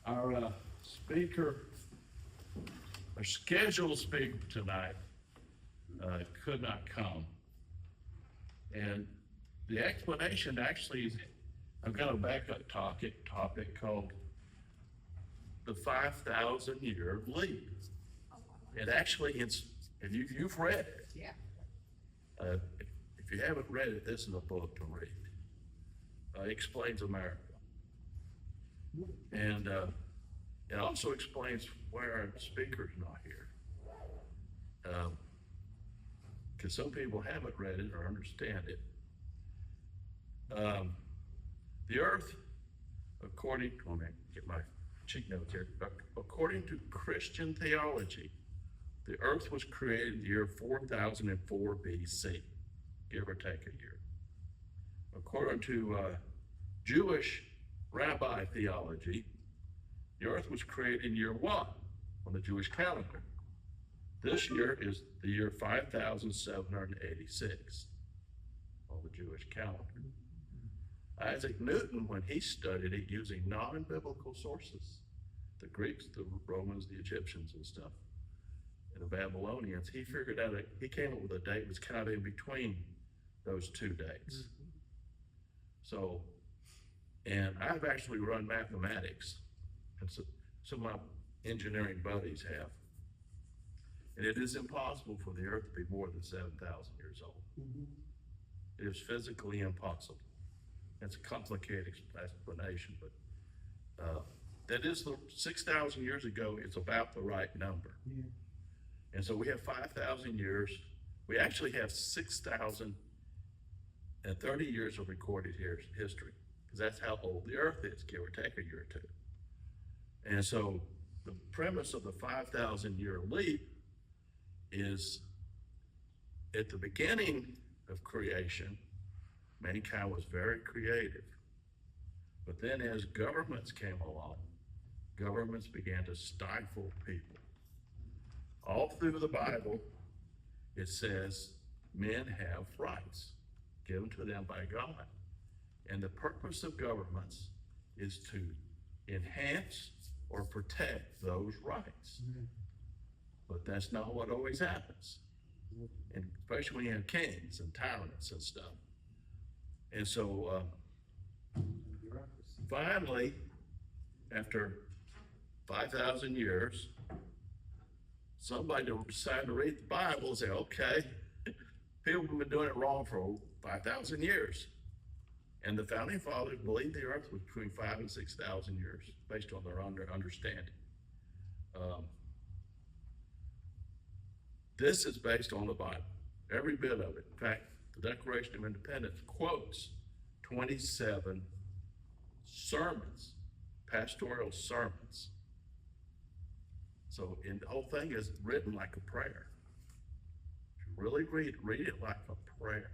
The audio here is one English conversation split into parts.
Our speaker, our scheduled speaker tonight could not come. And the explanation actually is, I've got a backup topic called the 5,000 year leap. And actually, and you've read it. Yeah. If you haven't read it, this is a book to read. It explains America. And it also explains why our speaker's not here. Because some people haven't read it or understand it. The earth, let me get my cheat notes here. According to Christian theology, the earth was created in the year 4004 BC, give or take a year. According to Jewish rabbi theology, the earth was created in year 1 on the Jewish calendar. This year is the year 5786 on the Jewish calendar. Isaac Newton, when he studied it using non-biblical sources, the Greeks, the Romans, the Egyptians and stuff, and the Babylonians, he figured out, he came up with a date that was kind of in between those two dates. So, and I've actually run mathematics, and so some of my engineering buddies have. And it is impossible for the earth to be more than 7,000 years old. It is physically impossible. It's a complicated explanation, but that is 6,000 years ago, it's about the right number. Yeah. And so we have 5,000 years. We actually have 6,030 years of recorded history, because that's how old the earth is, give or take a year or two. And so the premise of the 5,000 year leap is, at the beginning of creation, mankind was very creative. But then as governments came along, governments began to stifle people. All through the Bible, it says men have rights given to them by God. And the purpose of governments is to enhance or protect those rights. But that's not what always happens. And especially when you have kings and tyrants and stuff. And so finally, after 5,000 years, somebody decided to read the Bible and say, okay, people have been doing it wrong for 5,000 years. And the founding fathers believed the earth was between 5,000 and 6,000 years, based on their understanding. This is based on the Bible, every bit of it. In fact, the Declaration of Independence quotes 27 sermons, pastoral sermons. So the whole thing is written like a prayer. If you really read it like a prayer.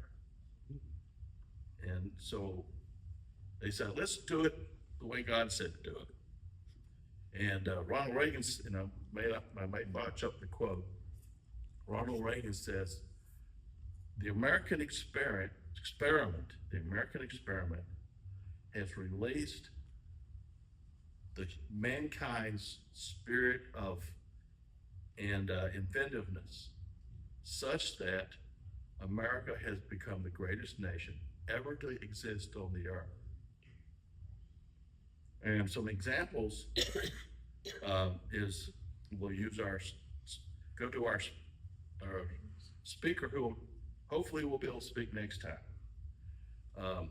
And so they said, let's do it the way God said to do it. And Ronald Reagan, I may botch up the quote. Ronald Reagan says, the American experiment has released mankind's spirit of inventiveness, such that America has become the greatest nation ever to exist on the earth. And some examples is, we'll use go to our speaker, who hopefully will be able to speak next time.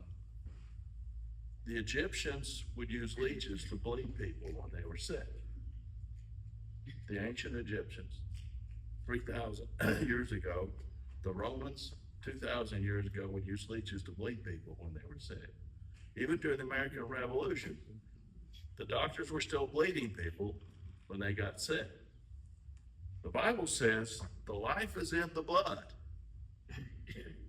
The Egyptians would use leeches to bleed people when they were sick. The ancient Egyptians, 3,000 years ago. The Romans, 2,000 years ago, would use leeches to bleed people when they were sick. Even during the American Revolution, the doctors were still bleeding people when they got sick. The Bible says the life is in the blood.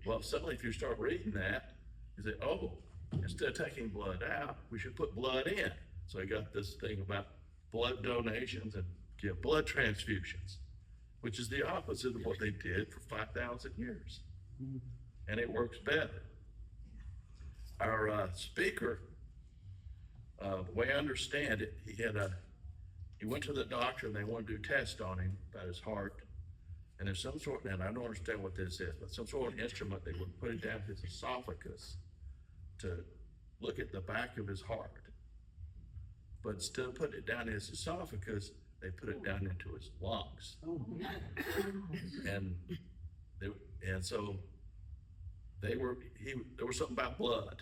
Well, suddenly if you start reading that, you say, oh, instead of taking blood out, we should put blood in. So I got this thing about blood donations and give blood transfusions, which is the opposite of what they did for 5,000 years. And it works better. Our speaker The way I understand it, he went to the doctor and they wanted to do tests on him about his heart. And there's some sort, and I don't understand what this is, but some sort of instrument, they would put it down his esophagus to look at the back of his heart. But instead of putting it down his esophagus, they put it down into his lungs. And so there was something about blood.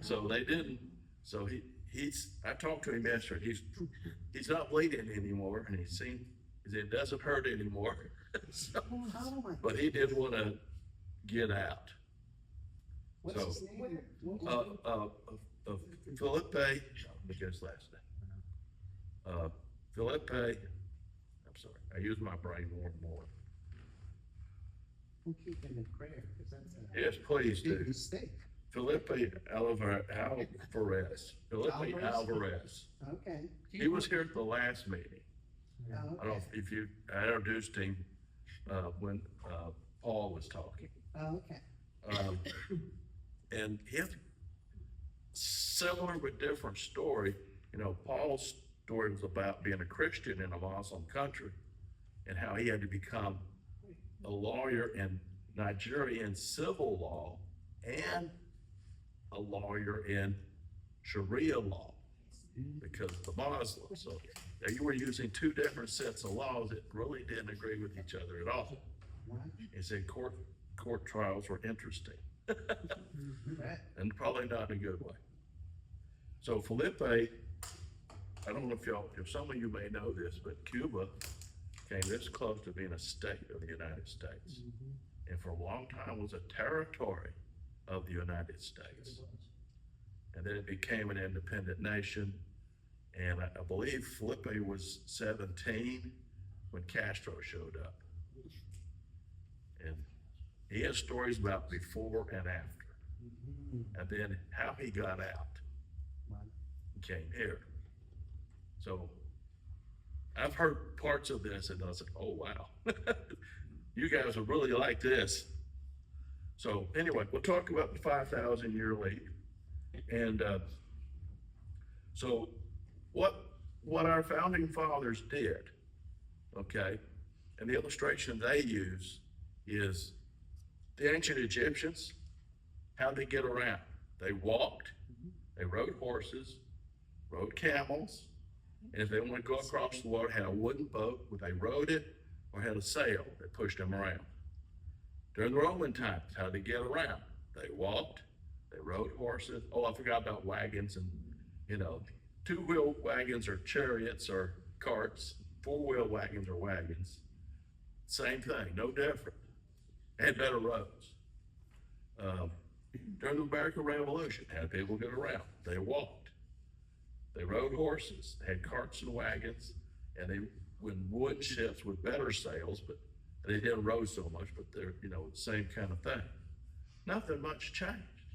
So they didn't, so I talked to him yesterday. He's not bleeding anymore, and he said it doesn't hurt anymore. So, but he did want to get out. What's his name? Felipe, let me get his last name. Felipe, I'm sorry, I use my brain more and more. We'll keep him in prayer, because that's a Yes, please big do. mistake. Felipe Alvarez. Felipe Alvarez. Okay. He was here at the last meeting. Oh, I don't know okay. if I introduced him when Paul was talking. Oh, okay. And he has similar but different story. You know, Paul's story was about being a Christian in a Muslim country and how he had to become a lawyer in Nigerian civil law and a lawyer in Sharia law because of the Muslims. So you were using two different sets of laws that really didn't agree with each other at all. He said court trials were interesting. And probably not in a good way. So Felipe, I don't know if some of you may know this, but Cuba came this close to being a state of the United States. And for a long time was a territory of the United States. And then it became an independent nation. And I believe Felipe was 17 when Castro showed up. And he has stories about before and after. And then how he got out and came here. So I've heard parts of this and I was like, oh wow, you guys will really like this. So anyway, we'll talk about the 5,000 year leap. And so what our founding fathers did, okay, and the illustration they use is the ancient Egyptians, how'd they get around? They walked, they rode horses, rode camels, and if they want to go across the water, had a wooden boat where they rode it or had a sail that pushed them around. During the Roman times, how'd they get around? They walked, they rode horses. Oh, I forgot about wagons and, two-wheel wagons or chariots or carts, four-wheel wagons or wagons. Same thing, no different. Had better roads. During the American Revolution, how did people get around? They walked. They rode horses, they had carts and wagons, and they went wood ships with better sails, but they didn't row so much, but they're, the same kind of thing. Nothing much changed.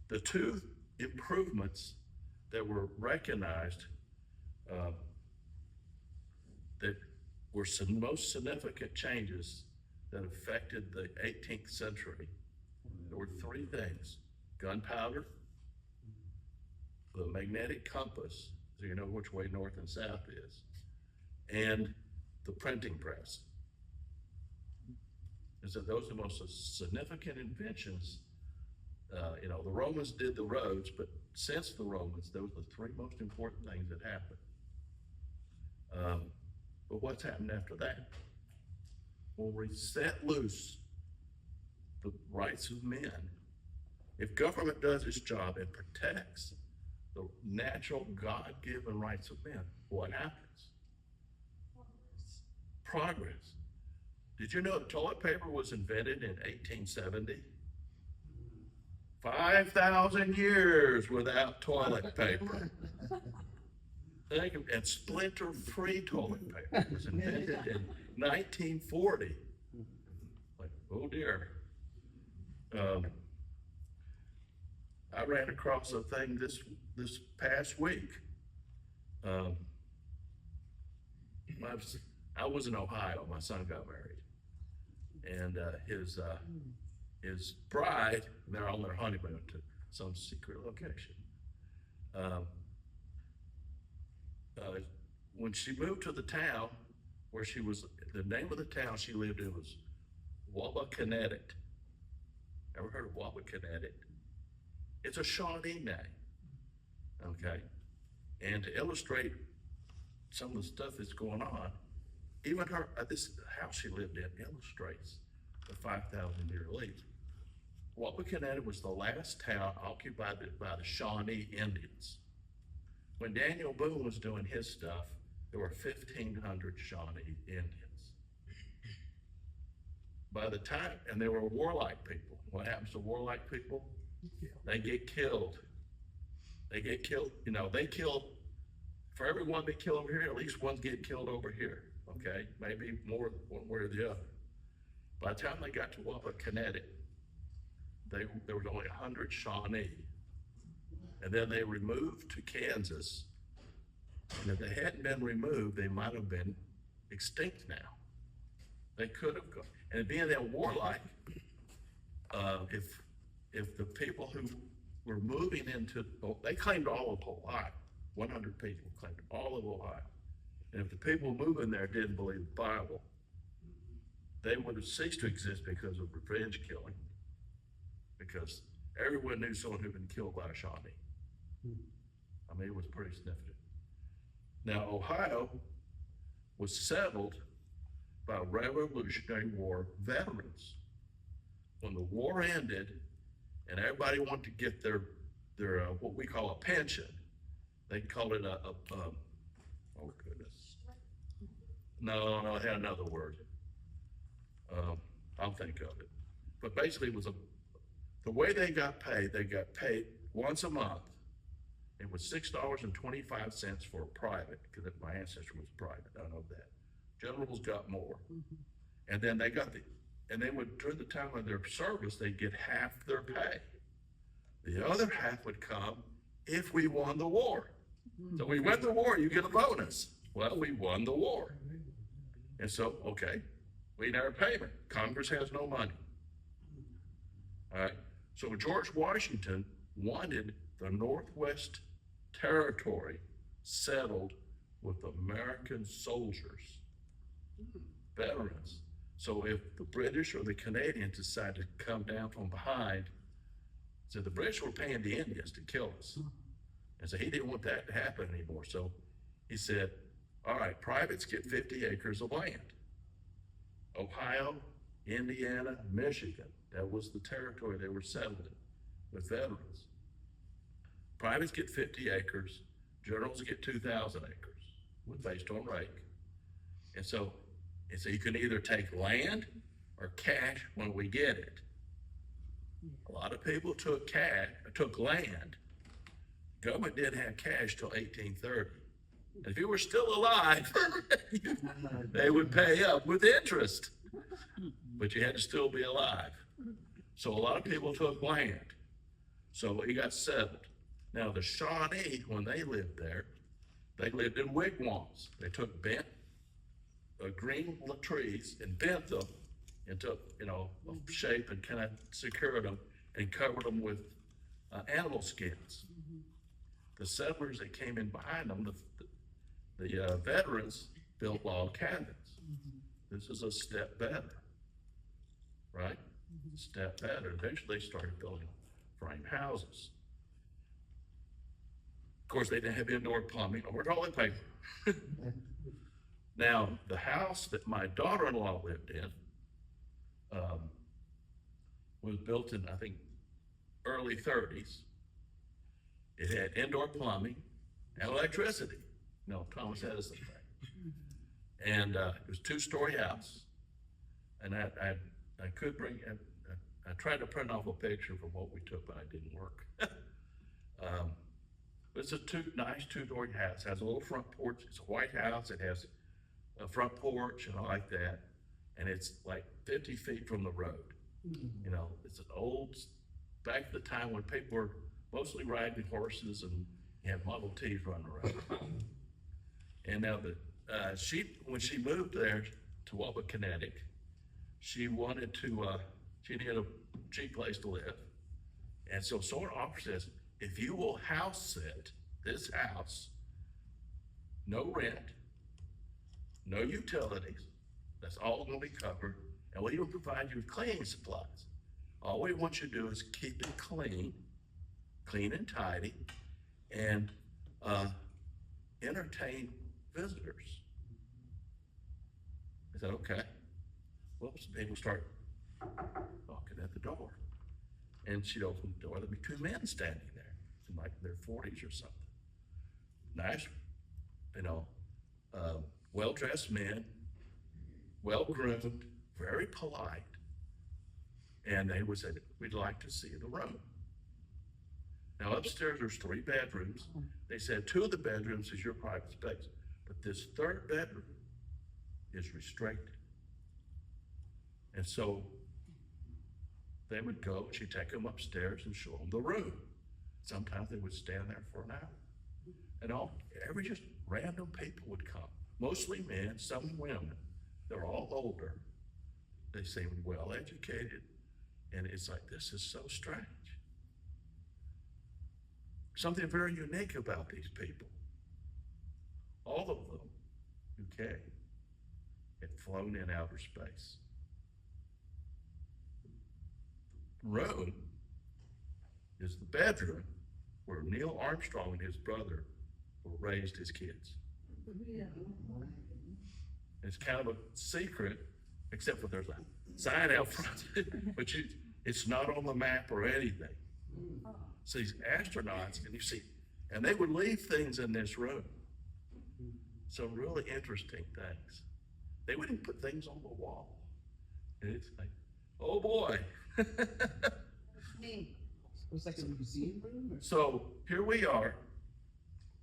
The two improvements that were recognized that were some most significant changes that affected the 18th century, there were three things: gunpowder, the magnetic compass, so you know which way north and south is, and the printing press. And so those are the most significant inventions. The Romans did the roads, but since the Romans, those are the three most important things that happened. But what's happened after that? When we set loose the rights of men, if government does its job and protects the natural God-given rights of men, what happens? Progress. Did you know toilet paper was invented in 1870? 5,000 years without toilet paper. And splinter-free toilet paper was invented in 1940. Like, oh dear. I ran across a thing this past week. I was in Ohio. My son got married, and his bride, they're on their honeymoon to some secret location. Um, when she moved to the town where she was, the name of the town she lived in was Wabakonettic. Ever heard of Wabakonettic? It's a Shawnee name, okay? And to illustrate some of the stuff that's going on, even her, this house she lived in illustrates the 5,000-year lease. Wabakonettic was the last town occupied by the Shawnee Indians. When Daniel Boone was doing his stuff, there were 1,500 Shawnee Indians. By the time, and they were warlike people. What happens to warlike people? They get killed. They get killed, you know, they kill, for every one they kill over here, at least one's getting killed over here, okay? Maybe more one way or the other. By the time they got to Wabakonettic, there was only 100 Shawnee. And then they removed to Kansas. And if they hadn't been removed, they might have been extinct now. They could have gone. And being that warlike, if the people who were moving into, they claimed all of Ohio. 100 people claimed all of Ohio. And if the people moving there didn't believe the Bible, they would have ceased to exist because of revenge killing. Because everyone knew someone who'd been killed by a Shawnee. I mean, it was pretty significant. Now, Ohio was settled by Revolutionary War veterans. When the war ended and everybody wanted to get their what we call a pension, they called it oh goodness. No, it had another word. I'll think of it. But basically it was the way they got paid once a month. It was $6.25 for a private, because my ancestor was private, I know that. Generals got more. And then they would, during the time of their service, they'd get half their pay. The other half would come if we won the war. So we win the war, you get a bonus. Well, we won the war. And so, okay, we never pay them. Congress has no money. All right, so George Washington wanted the Northwest Territory settled with American soldiers, veterans. So if the British or the Canadians decided to come down from behind, so the British were paying the Indians to kill us. And so he didn't want that to happen anymore. So he said, all right, privates get 50 acres of land. Ohio, Indiana, Michigan, that was the territory they were settled in with veterans. Privates get 50 acres, generals get 2,000 acres, based on rank. And so you can either take land or cash when we get it. A lot of people took land. Government didn't have cash till 1830. And if you were still alive, they would pay up with interest, but you had to still be alive. So a lot of people took land. So he got settled. Now the Shawnee, when they lived there, they lived in wigwams. They took bent green trees and bent them into, a shape and kind of secured them and covered them with animal skins. The settlers that came in behind them, the veterans, built log cabins. This is a step better, right? Step better. Eventually they started building frame houses. Of course, they didn't have indoor plumbing or toilet paper. Now, the house that my daughter-in-law lived in was built in, I think, early 30s. It had indoor plumbing and electricity. No, Thomas Edison thing. And it was a 2-story house. And I could bring, I tried to print off a picture from what we took, but it didn't work. But it's a nice 2-story house. It has a little front porch. It's a white house. It has a front porch and all like that. And it's like 50 feet from the road. It's an old, back at the time when people were mostly riding horses and had Model Ts running around. And now when she moved there to Wabakonettic, she wanted to, she needed a cheap place to live. And so someone offers says, if you will house sit this house, no rent, no utilities, that's all gonna be covered, and we'll even provide you with cleaning supplies. All we want you to do is keep it clean and tidy, and entertain visitors. I said, okay. Well, some people start knocking at the door. And she'd open the door, there'd be two men standing there, in like their 40s or something. Nice, well-dressed men, well-groomed, very polite. And they would say, we'd like to see the room. Now upstairs, there's 3 bedrooms. They said 2 of the bedrooms is your private space, but this 3rd bedroom is restricted. And so they would go, she'd take them upstairs and show them the room. Sometimes they would stand there for an hour. And every just random people would come, mostly men, some women. They're all older. They seemed well educated. And it's like, this is so strange. Something very unique about these people. All of them who came had flown in outer space. Room is the bedroom where Neil Armstrong and his brother raised his kids. It's kind of a secret, except for there's a sign out front, but it's not on the map or anything. So these astronauts, and you see, and they would leave things in this room. Some really interesting things. They wouldn't put things on the wall. And it's like, oh boy. It was like a museum room? So here we are.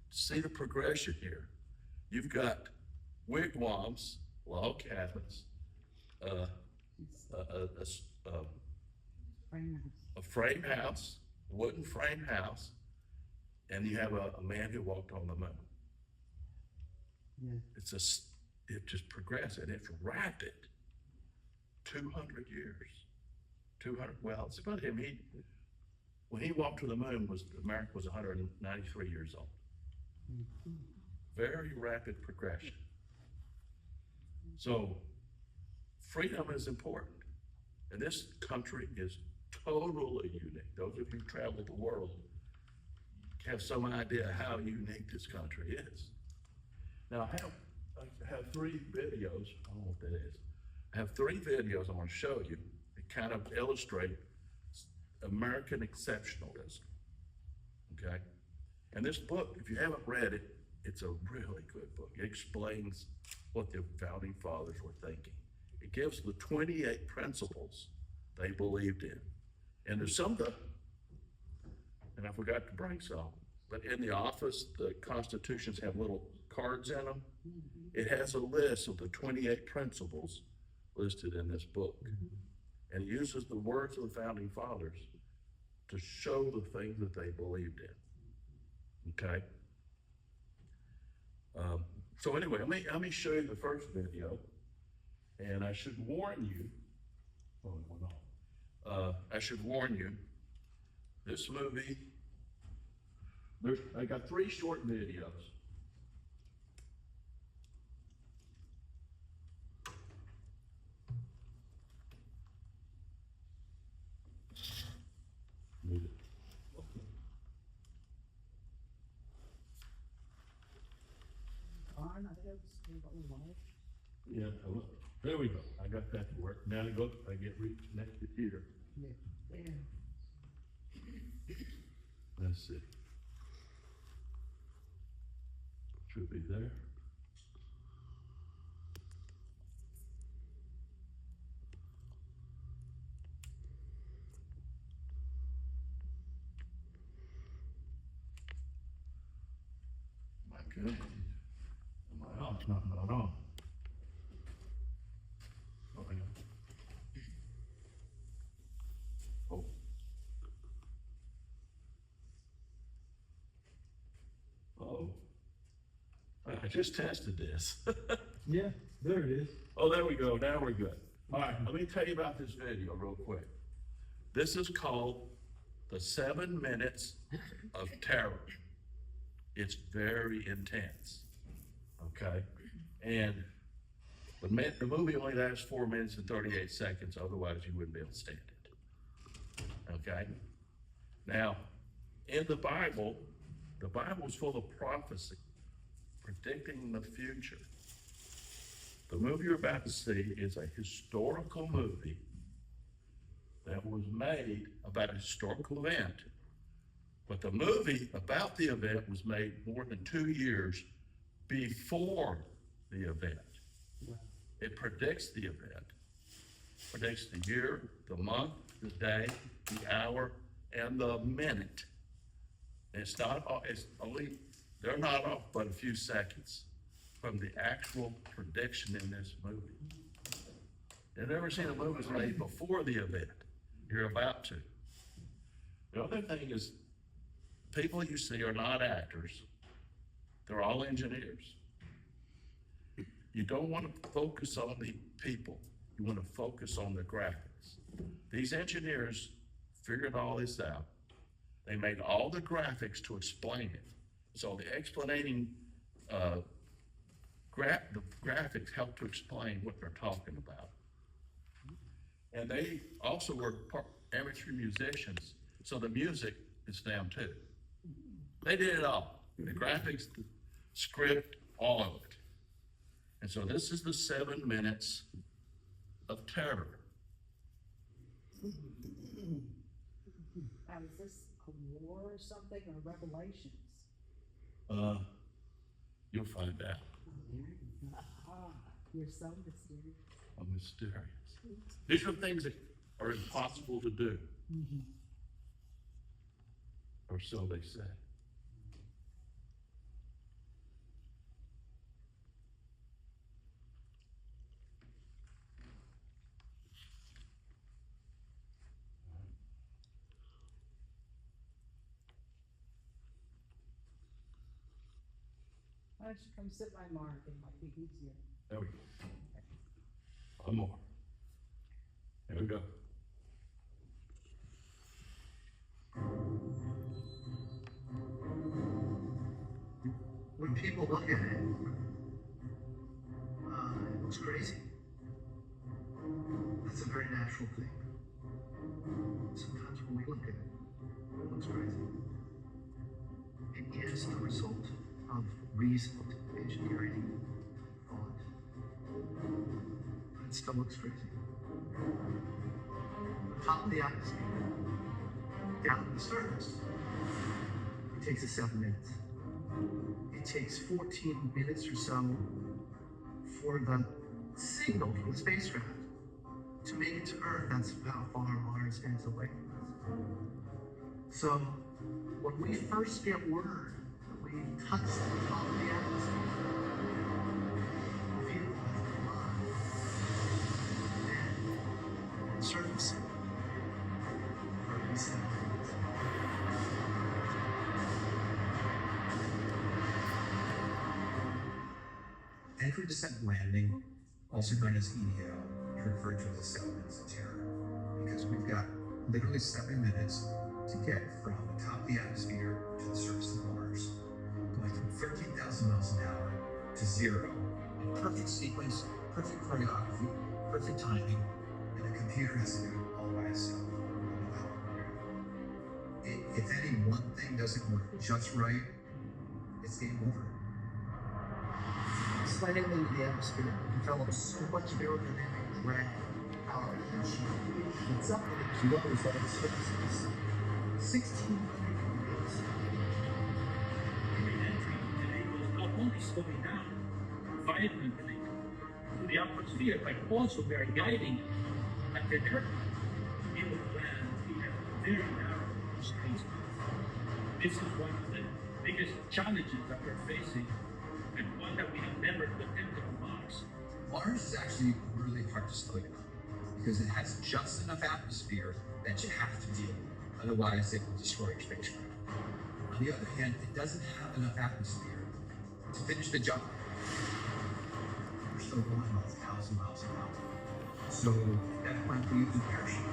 See the progression here. You've got wigwams, log cabins, a frame house, wooden frame house, and you have a man who walked on the moon. Yeah. It just progressed, and it's rapid. 200 years. 200, well, it's about him. When he walked to the moon, America was 193 years old. Very rapid progression. So freedom is important. And this country is totally unique. Those of you who travel the world have some idea how unique this country is. Now I have 3 videos. I don't know what that is. I have 3 videos I want to show you that kind of illustrate American exceptionalism. Okay? And this book, if you haven't read it, it's a really good book. It explains what the founding fathers were thinking. It gives the 28 principles they believed in. And there's some and I forgot to bring some, but in the office, the constitutions have little cards in them. It has a list of the 28 principles listed in this book. And it uses the words of the founding fathers to show the things that they believed in. Okay? So anyway, let me show you the first video. And I should warn you, this movie, I got 3 short videos. Move it. Yeah, there we go. I got that to work. Now I get reconnected here. Yeah. Let's see. Should be there. My goodness. Oh, it's not on. Oh, hang on. Oh. Oh. I just tested this. Yeah, there it is. Oh, there we go. Now we're good. All right, let me tell you about this video real quick. This is called the 7 minutes of terror. It's very intense, okay? And the movie only lasts 4 minutes and 38 seconds, otherwise you wouldn't be able to stand it, okay? Now, in the Bible's full of prophecy, predicting the future. The movie you're about to see is a historical movie that was made about a historical event. But the movie about the event was made more than 2 years before the event. It predicts the event, predicts the year, the month, the day, the hour, and the minute. It's they're not off but a few seconds from the actual prediction in this movie. You've never seen a movie made before the event. You're about to. The other thing is, people you see are not actors. They're all engineers. You don't want to focus on the people. You want to focus on the graphics. These engineers figured all this out. They made all the graphics to explain it. So the the graphics help to explain what they're talking about. And they also were amateur musicians, so the music is them too. They did it all. The graphics, the script, all of it. And so this is the 7 minutes of terror. Now, is this a war or something, or Revelations? You'll find out. You're so mysterious. I'm mysterious. These are things that are impossible to do. Or so they say. Why don't you come sit by Mark, it might be easier. There we go. One more. There we go. When people look at it, it looks crazy. That's a very natural thing. Sometimes when we look at it, it looks crazy. It is the result of reasoned engineering thought. But it still looks crazy. On top of the atmosphere, down to the surface, it takes us 7 minutes. It takes 14 minutes or so for the signal from the spacecraft to make it to Earth. That's how far Mars is away from us. So when we first get word that we touched the top of the atmosphere, we feel alive. And surface for 7 minutes. Entry descent landing, also known as EDO, is referred to as a 7 minutes of terror because we've got literally 7 minutes to get from the top of the atmosphere to the surface of Mars, going from 13,000 miles an hour to 0 in perfect sequence, perfect choreography, perfect timing, and the computer has to do it all by itself. If any one thing doesn't work just right, it's game over. Sliding into the atmosphere develops so much aerodynamic drag power and it's up and it lowers at its surface. 1,600 degrees. Every entry enables not only slowing down, fighting to the atmosphere, but also we are guiding it like an aircraft. In the plan, we have very narrow space. This is one of the biggest challenges that we're facing, and one that we have never attempted on Mars. Mars is actually really hard to slow down because it has just enough atmosphere that you have to deal with. Otherwise, it will destroy your spacecraft. On the other hand, it doesn't have enough atmosphere to finish the job. We're still going about 1,000 miles an hour. So at that point, we use a parachute.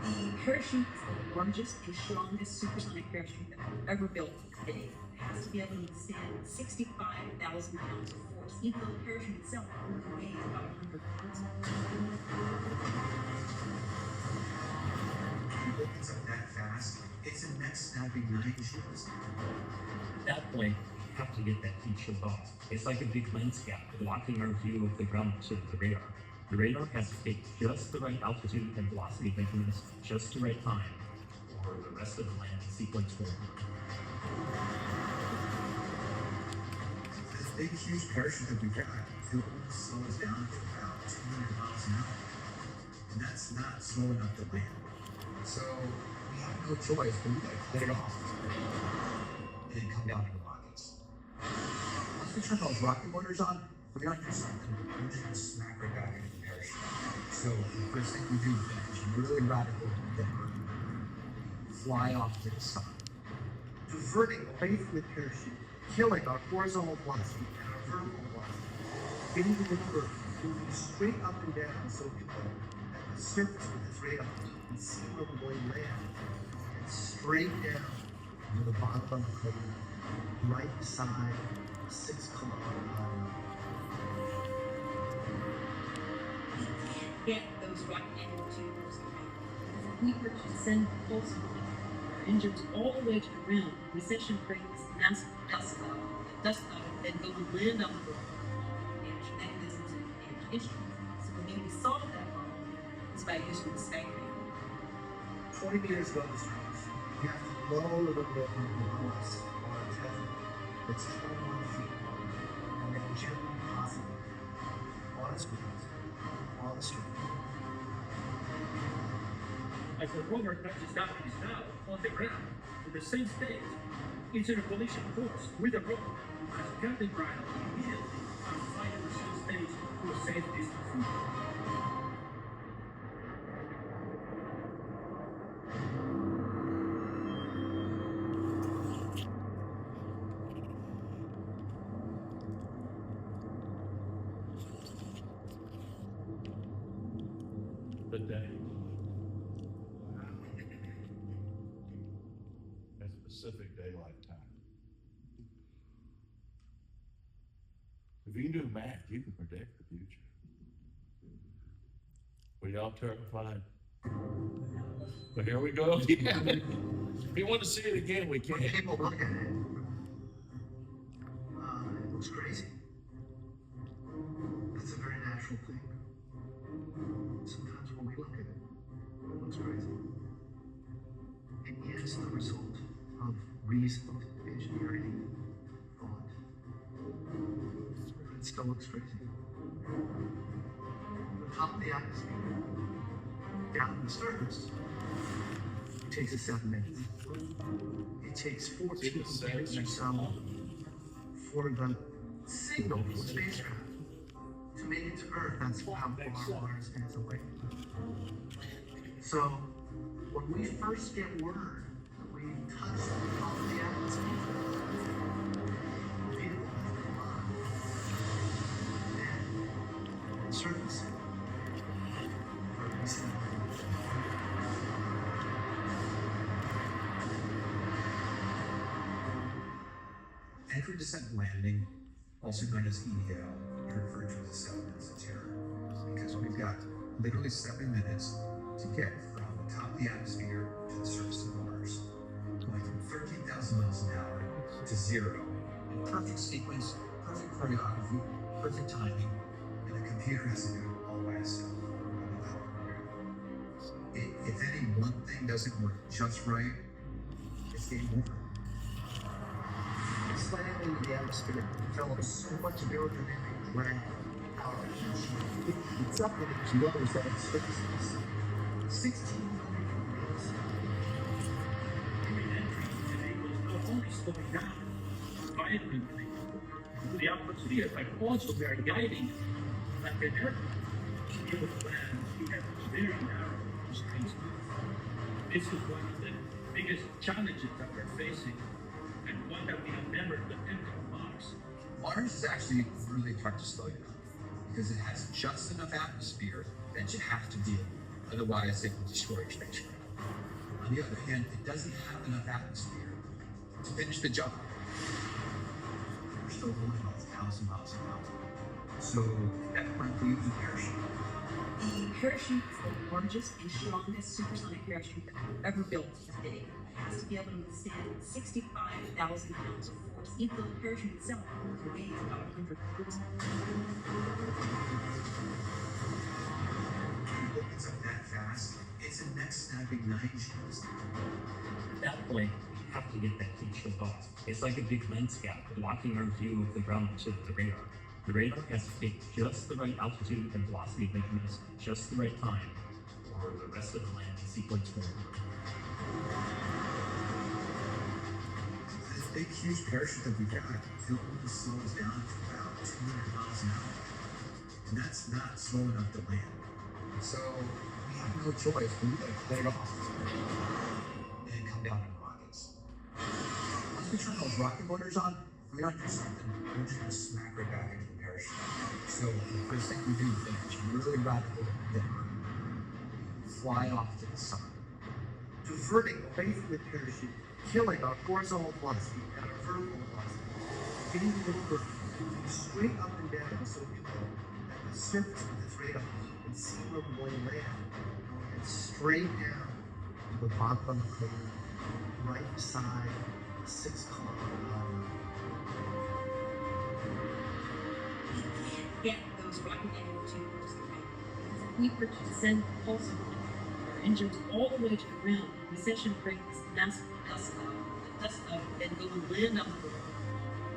The parachute is the largest and strongest supersonic parachute that we've ever built today. It has to be able to withstand 65,000 pounds of force, even though the parachute itself only weighs about 100 pounds. It opens up that fast. It's a neck snapping 9 inches. At that point, we have to get that heat shield off. It's like a big lens gap blocking our view of the ground to the radar. The radar has to take just the right altitude and velocity measurements just the right time, or the rest of the landing sequence will work. This big, huge parachute that we got, it will slow us down to about 200 miles an hour. And that's not slow enough to land. So we have no choice, but we gotta cut it off. And then come down to the rockets. Once we turn those rocket motors on, we're not doing something. We're just gonna smack right back into the parachute. So the first thing we do is really radical endeavor. Fly off to the side. Diverting away from the parachute, killing our horizontal velocity and our vertical velocity. Getting the maneuver moving straight up and down so we can at the surface with this radar and see where we're going to land. And straight down to the bottom of the crater, right beside a 6-kilometer island. Get those rocket tubes. We were to send pulse engines all the way to the ground. We essentially create this massive dust cloud. The dust cloud would then go and land on the ground, damage mechanisms and damage instruments. So the way we solved that problem is by using the skyscraper. 20 meters above the surface, you have to lower the bit of the course on a tether that's 21 feet long, and then gently possible on its wheels, on the street. As the rover touches down his now on the ground in the same state, it's in a collision course with the rover as Captain Brian immediately outside of the same stage to a safe distance from home. The day. That's Pacific Daylight Time. If you can do math, you can predict the future. Were y'all terrified? But here we go again. If you want to see it again, we When can. people look at it, it looks crazy. That's a very natural thing. Sometimes when we look at it, it looks crazy. It is the result of reasoned engineering thought. It still looks crazy. The top of the atmosphere, down to the surface, it takes us 7 minutes. It takes 14 minutes or so for the signal from the spacecraft to make it to Earth. That's how far Mars is away. So, when we first get word that we touched the top of the atmosphere, the vehicle has been on. Then, surface. Where we see Entry, descent, and landing, also known as EDL, are referred to as the 7 minutes of terror, because we've got literally 7 minutes to get from the top of the atmosphere to the surface of Mars, going from 13,000 miles an hour to 0, in perfect sequence, perfect choreography, perfect timing, and the computer has to do it all by itself. If any one thing doesn't work just right, it's game over. slammed into the atmosphere, developed so much aerodynamic drag out of the machine. It's up in its nose at its surface. 1,600 degrees. Every entry today was not only slowing down, violently into the atmosphere, but also we are guiding it like an aircraft. To be able to land, we have very narrow constraints. This is one of the biggest challenges that we're facing, and one that we have never attempted on Mars. Mars is actually really hard to slow down because it has just enough atmosphere that you have to deal with. Otherwise, it will destroy your spacecraft. on the other hand, it doesn't have enough atmosphere to finish the job. We're still going about 1,000 miles an hour. So at that point, we use a parachute. The parachute is the largest and strongest supersonic parachute that we've ever built today. It has to be able to withstand 65,000 pounds of force. Even though the parachute itself weighs about 100 pounds. It opens up that fast. It's a neck snapping 9 Gs. At that point, we have to get that heat shield off. It's like a big lens gap blocking our view of the ground to the radar. The radar has to take just the right altitude and velocity, making us just the right time for the rest of the landing sequence to work. This big, huge parachute that we got, it only slows down to about 200 miles an hour. And that's not slow enough to land. So we have no choice. We gotta cut it off and come down in rockets. Once we turn those rocket motors on, if we don't do something, we're just gonna smack right back into the parachute. So the first thing we do is really radical and fly off to the side. Diverting away from the parachute, killing our horizontal velocity and our vertical velocity, getting the lift straight up and down so we know at the surface of this radar and see where we're going to land. And straight down to the bottom of the crater, right beside the 6-kilometer line. Get those rocket tubes. We send pulse our engines all the way to the ground. Recession brings massive dust cloud. The dust cloud then go and land on the road.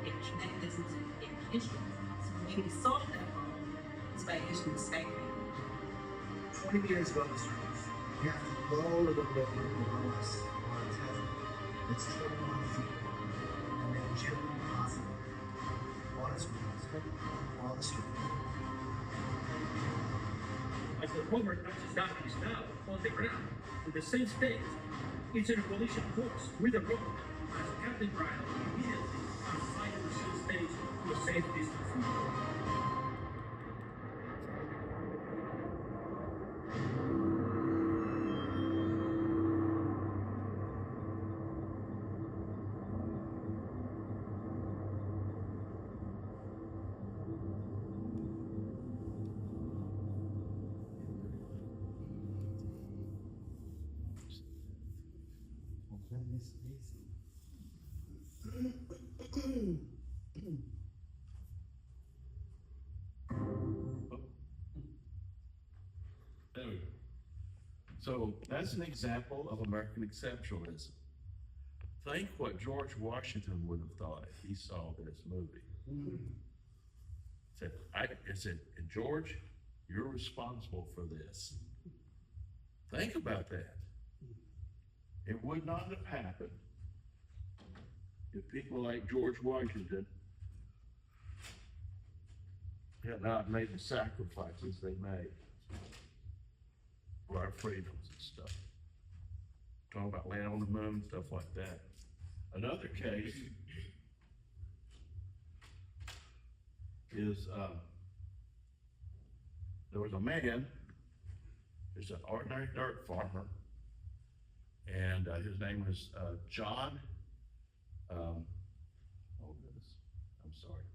It mechanisms and instruments. So the way we solve that problem is by using the sky crane. 20 meters above the surface. You have to lower the boat below us on a tether that's 21 feet. And then gently deposit on its wheels on the street. As the rover touches down his bow on the ground with the same state, it's in a collision course with the rover as Captain Ryan immediately confined the ship stage to a safe distance from the rover. There we go. So that's an example of American exceptionalism. Think what George Washington would have thought if he saw this movie. Said, and George, you're responsible for this. Think about that. It would not have happened if people like George Washington had not made the sacrifices they made for our freedoms and stuff. Talking about land on the moon, stuff like that. Another case is there was a man, he's an ordinary dirt farmer, and his name was John, oh goodness, I'm sorry.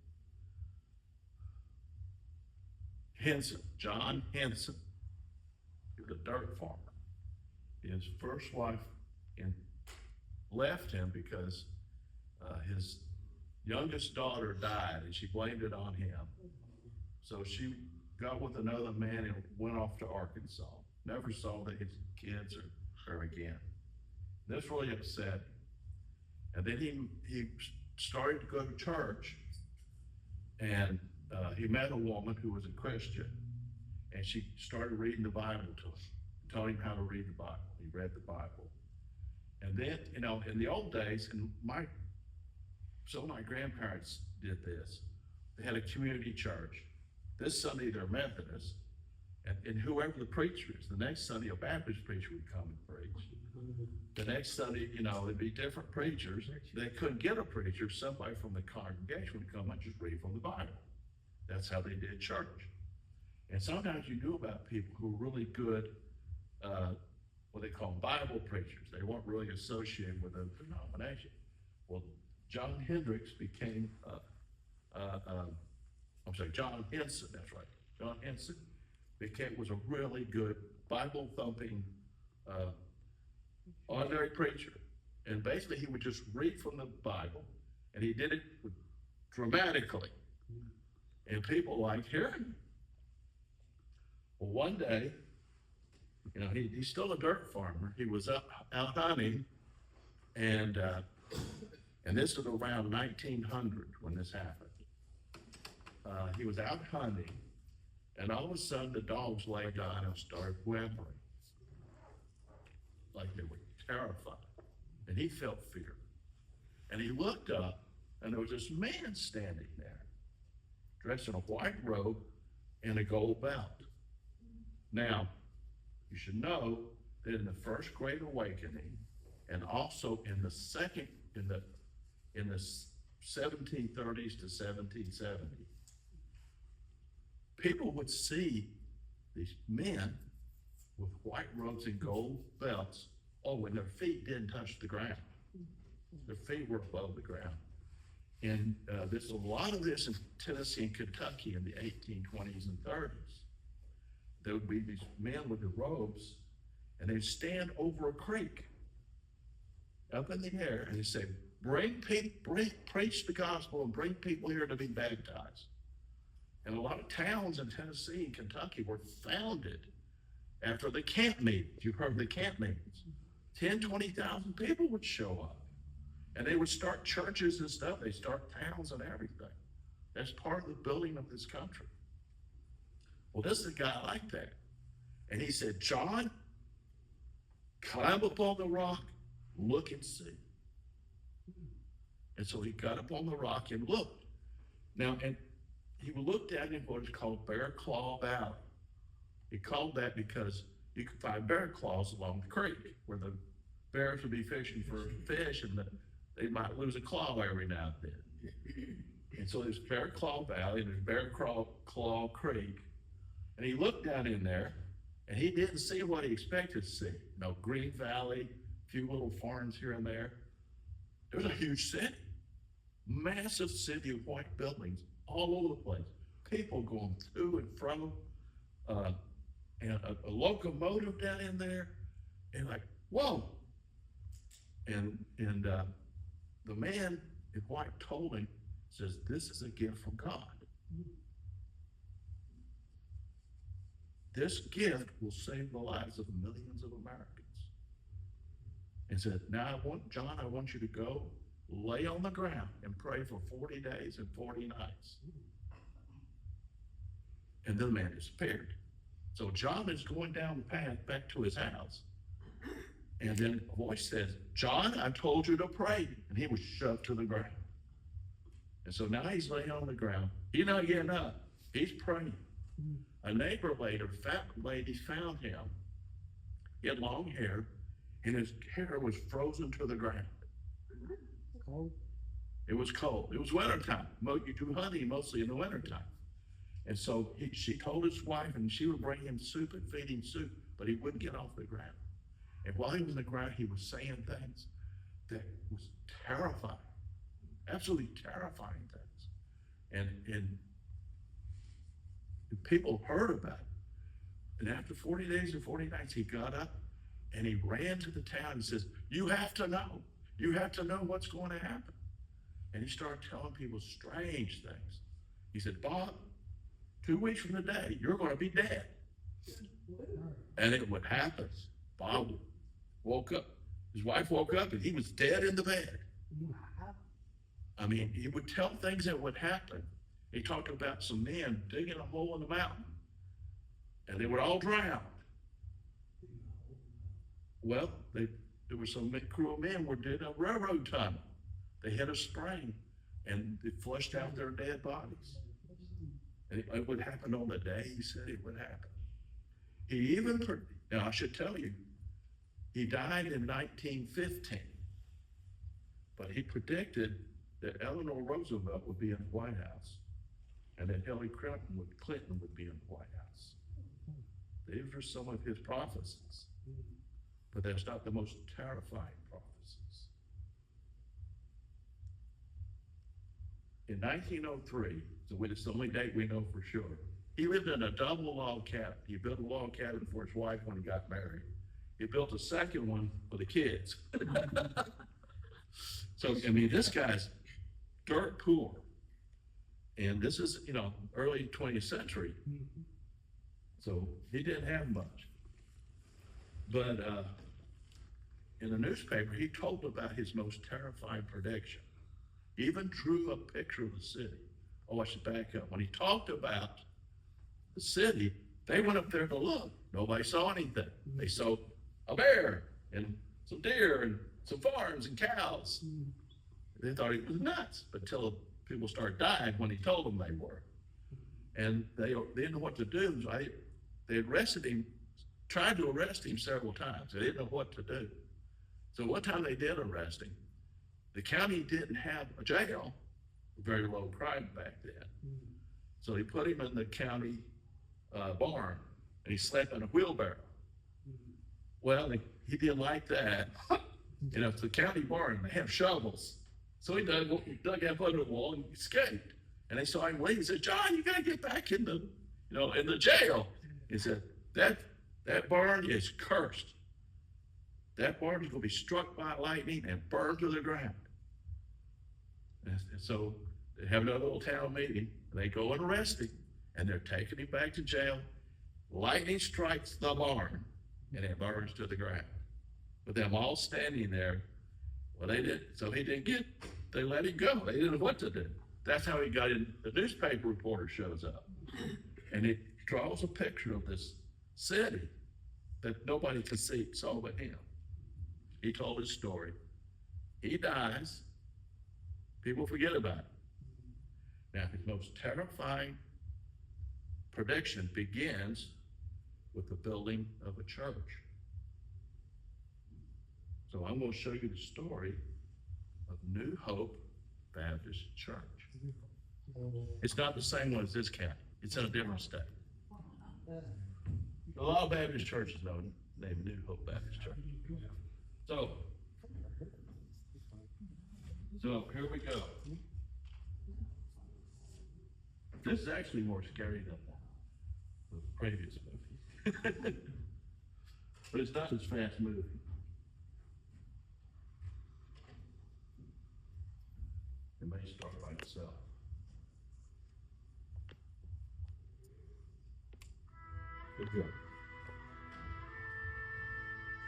Henson, John Henson. He was a dirt farmer. His first wife left him because his youngest daughter died and she blamed it on him. So she got with another man and went off to Arkansas. Never saw his kids or her again. This really upset him. And then he started to go to church, and he met a woman who was a Christian, and she started reading the Bible to him, taught him how to read the Bible. He read the Bible. And then, in the old days, and some of my grandparents did this. They had a community church. This Sunday, they're Methodist, and whoever the preacher is, the next Sunday, a Baptist preacher would come and preach. The next Sunday, it'd be different preachers. They couldn't get a preacher. Somebody from the congregation would come and just read from the Bible. That's how they did church. And sometimes you knew about people who were really good, what they call Bible preachers. They they weren't really associated with a denomination. Well, John Hendricks became, John Henson, that's right. John Henson was a really good Bible thumping, ordinary preacher. And basically he would just read from the Bible, and he did it dramatically. And people liked hearing him. Well, one day, he's still a dirt farmer. He was out hunting, and this was around 1900 when this happened. He was out hunting, and all of a sudden the dogs lay down and started whimpering, like they were terrified. And he felt fear. And he looked up, and there was this man standing there, dressed in a white robe and a gold belt. Now, you should know that in the First Great Awakening, and also in the 1730s to 1770, people would see these men with white robes and gold belts, and their feet didn't touch the ground. Their feet were above the ground. And there's a lot of this in Tennessee and Kentucky in the 1820s and 30s. There would be these men with the robes, and they'd stand over a creek up in the air, and they'd say, preach the gospel and bring people here to be baptized. And a lot of towns in Tennessee and Kentucky were founded after the camp meetings. You've heard of the camp meetings. 10, 20,000 people would show up. And they would start churches and stuff. They start towns and everything. That's part of the building of this country. Well, this is a guy like that. And he said, John, climb up on the rock, look and see. And so he got up on the rock and looked. Now, and he looked at in what is called Bear Claw Valley. He called that because you could find bear claws along the creek where the bears would be fishing for fish, and they might lose a claw every now and then. And so there's Bear Claw Valley and there's Bear Claw Creek. And he looked down in there, and he didn't see what he expected to see. Green Valley, a few little farms here and there. There's a huge city, massive city of white buildings all over the place. People going to and from, and a locomotive down in there, and like, whoa. And the man in white told him, says, this is a gift from God. This gift will save the lives of millions of Americans. And said, now John, I want you to go lay on the ground and pray for 40 days and 40 nights. And then the man disappeared. So John is going down the path back to his house. And then a voice says, John, I told you to pray. And he was shoved to the ground. And so now he's laying on the ground. He's not getting up. He's praying. A neighbor lady found him. He had long hair, and his hair was frozen to the ground. Cold. It was cold. It was wintertime. You do hunting mostly in the wintertime. And so she told his wife, and she would bring him soup and feed him soup, but he wouldn't get off the ground. And while he was on the ground, he was saying things that was terrifying, absolutely terrifying things. And people heard about it. And after 40 days and 40 nights, he got up and he ran to the town and says, you have to know. You have to know what's going to happen. And he started telling people strange things. He said, Bob, 2 weeks from the day, you're going to be dead. And it would happen. Bob woke up. His wife woke up and he was dead in the bed. I mean, he would tell things that would happen. He talked about some men digging a hole in the mountain, and they would all drown. Well, there were some crew of men who did a railroad tunnel. They hit a spring, and it flushed out their dead bodies. And it would happen on the day he said it would happen. He even, now I should tell you, he died in 1915, but he predicted that Eleanor Roosevelt would be in the White House, and that Hillary Clinton would be in the White House. These were some of his prophecies. but that's not the most terrifying prophecies. In 1903, so it's the only date we know for sure, he lived in a double log cabin. He built a log cabin for his wife when he got married. He built a second one for the kids. So, I mean, this guy's dirt poor. And this is, early 20th century. So he didn't have much. But in the newspaper, he told about his most terrifying prediction. He even drew a picture of the city. Oh, I should back up. When he talked about the city, they went up there to look. Nobody saw anything. They saw a bear and some deer and some farms and cows. They thought he was nuts until people started dying when he told them they were. And they didn't know what to do. So they arrested him, tried to arrest him several times. They didn't know what to do. So one time they did arrest him. The county didn't have a jail, very low crime back then. So they put him in the county barn, and he slept in a wheelbarrow. Well, he didn't like that. It's the county barn, and they have shovels. So he dug up under the wall and escaped. And they saw him leave. He said, "John, you gotta get back in the jail." He said, that barn is cursed. That barn is gonna be struck by lightning and burned to the ground. And so they have another little town meeting, and they go and arrest him, and they're taking him back to jail. Lightning strikes the barn, and it burns to the ground. With them all standing there, well, they let him go. They didn't know what to do. That's how he got in. The newspaper reporter shows up, and he draws a picture of this city that nobody could saw but him. He told his story. He dies. People forget about it. Now, his most terrifying prediction begins with the building of a church. So I'm going to show you the story of New Hope Baptist Church. It's not the same one as this county. It's in a different state. A lot of Baptist churches know the name New Hope Baptist Church. So here we go. This is actually more scary than the previous movie. But it's not as fast moving. It may start by itself. Good job.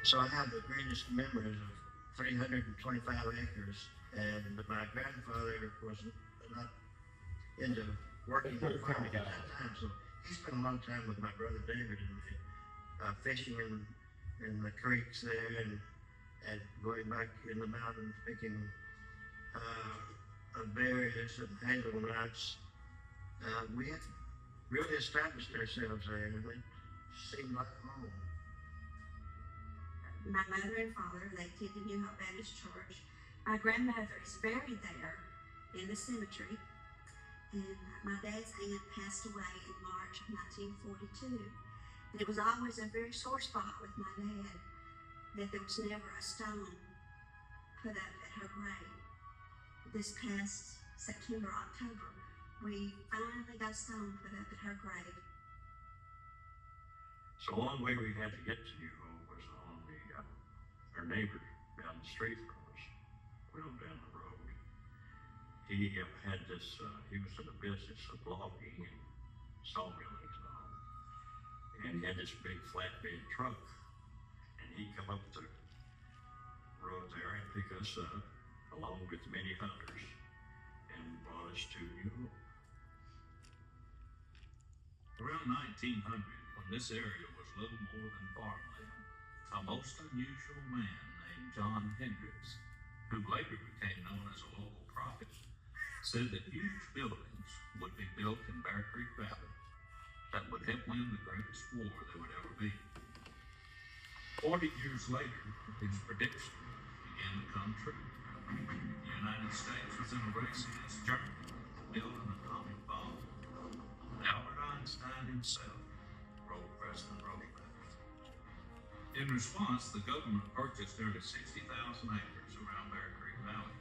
So I have the greatest memories of 325 acres, and my grandfather was not into working on farming at that time, so he spent a long time with my brother David and fishing in the creeks there and going back in the mountains picking berries and hazelnuts. We had really established ourselves there, and it seemed like home. My mother and father, they attended New Hope Baptist Church. My grandmother is buried there in the cemetery. And my dad's aunt passed away in March of 1942. And it was always a very sore spot with my dad that there was never a stone put up at her grave. This past September, October, we finally got a stone put up at her grave. So one way we had to get to New Hope was on our neighbor down the street from us, well down the road. He had this, he was in the business of logging and sawmilling and all. And he had this big flatbed truck. And he'd come up the road there and pick us up, along with many hunters, and brought us to New Hope. Around 1900, when this area was little more than farmland, a most unusual man named John Hendricks, who later became known as a local prophet, said that huge buildings would be built in Bear Creek Valley that would help win the greatest war there would ever be. 40 years later, his prediction began to come true. The United States was in a race against Germany to build an atomic bomb. Albert Einstein himself wrote President Roosevelt. In response, the government purchased nearly 60,000 acres around Bear Creek Valley,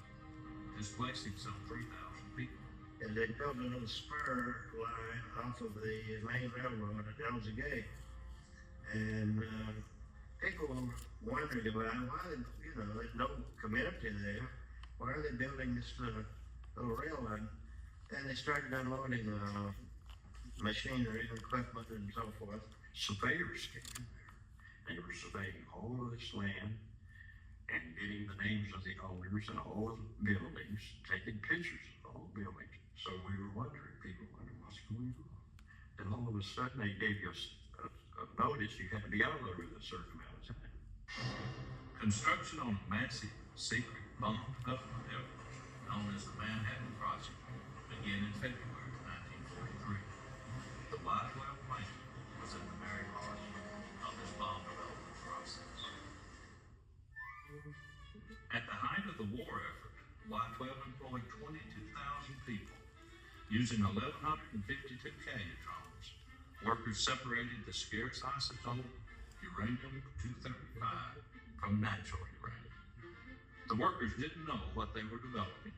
displacing some 3,000 people. And they built a little spur line off of the main railroad at Elza Gate. And people were wondering about why, there's no community there. Why are they building this little railroad? And they started unloading machinery and equipment and so forth. Surveyors came in there. They were surveying all of this land and getting the names of the owners and all of the buildings, taking pictures of all the buildings. So we were wondering, people wondering what's going on. And all of a sudden they gave you a notice you had to be out of there within a certain amount of time. Construction on a massive secret bomb government effort known as the Manhattan Project began in February of 1943. The Y-12 plan was in the very heart of this bomb development process. At the height of the war effort, Y-12 employed 22,000 people using 1,152 calutrons. Workers separated the scarce isotope uranium-235 from natural uranium. The workers didn't know what they were developing.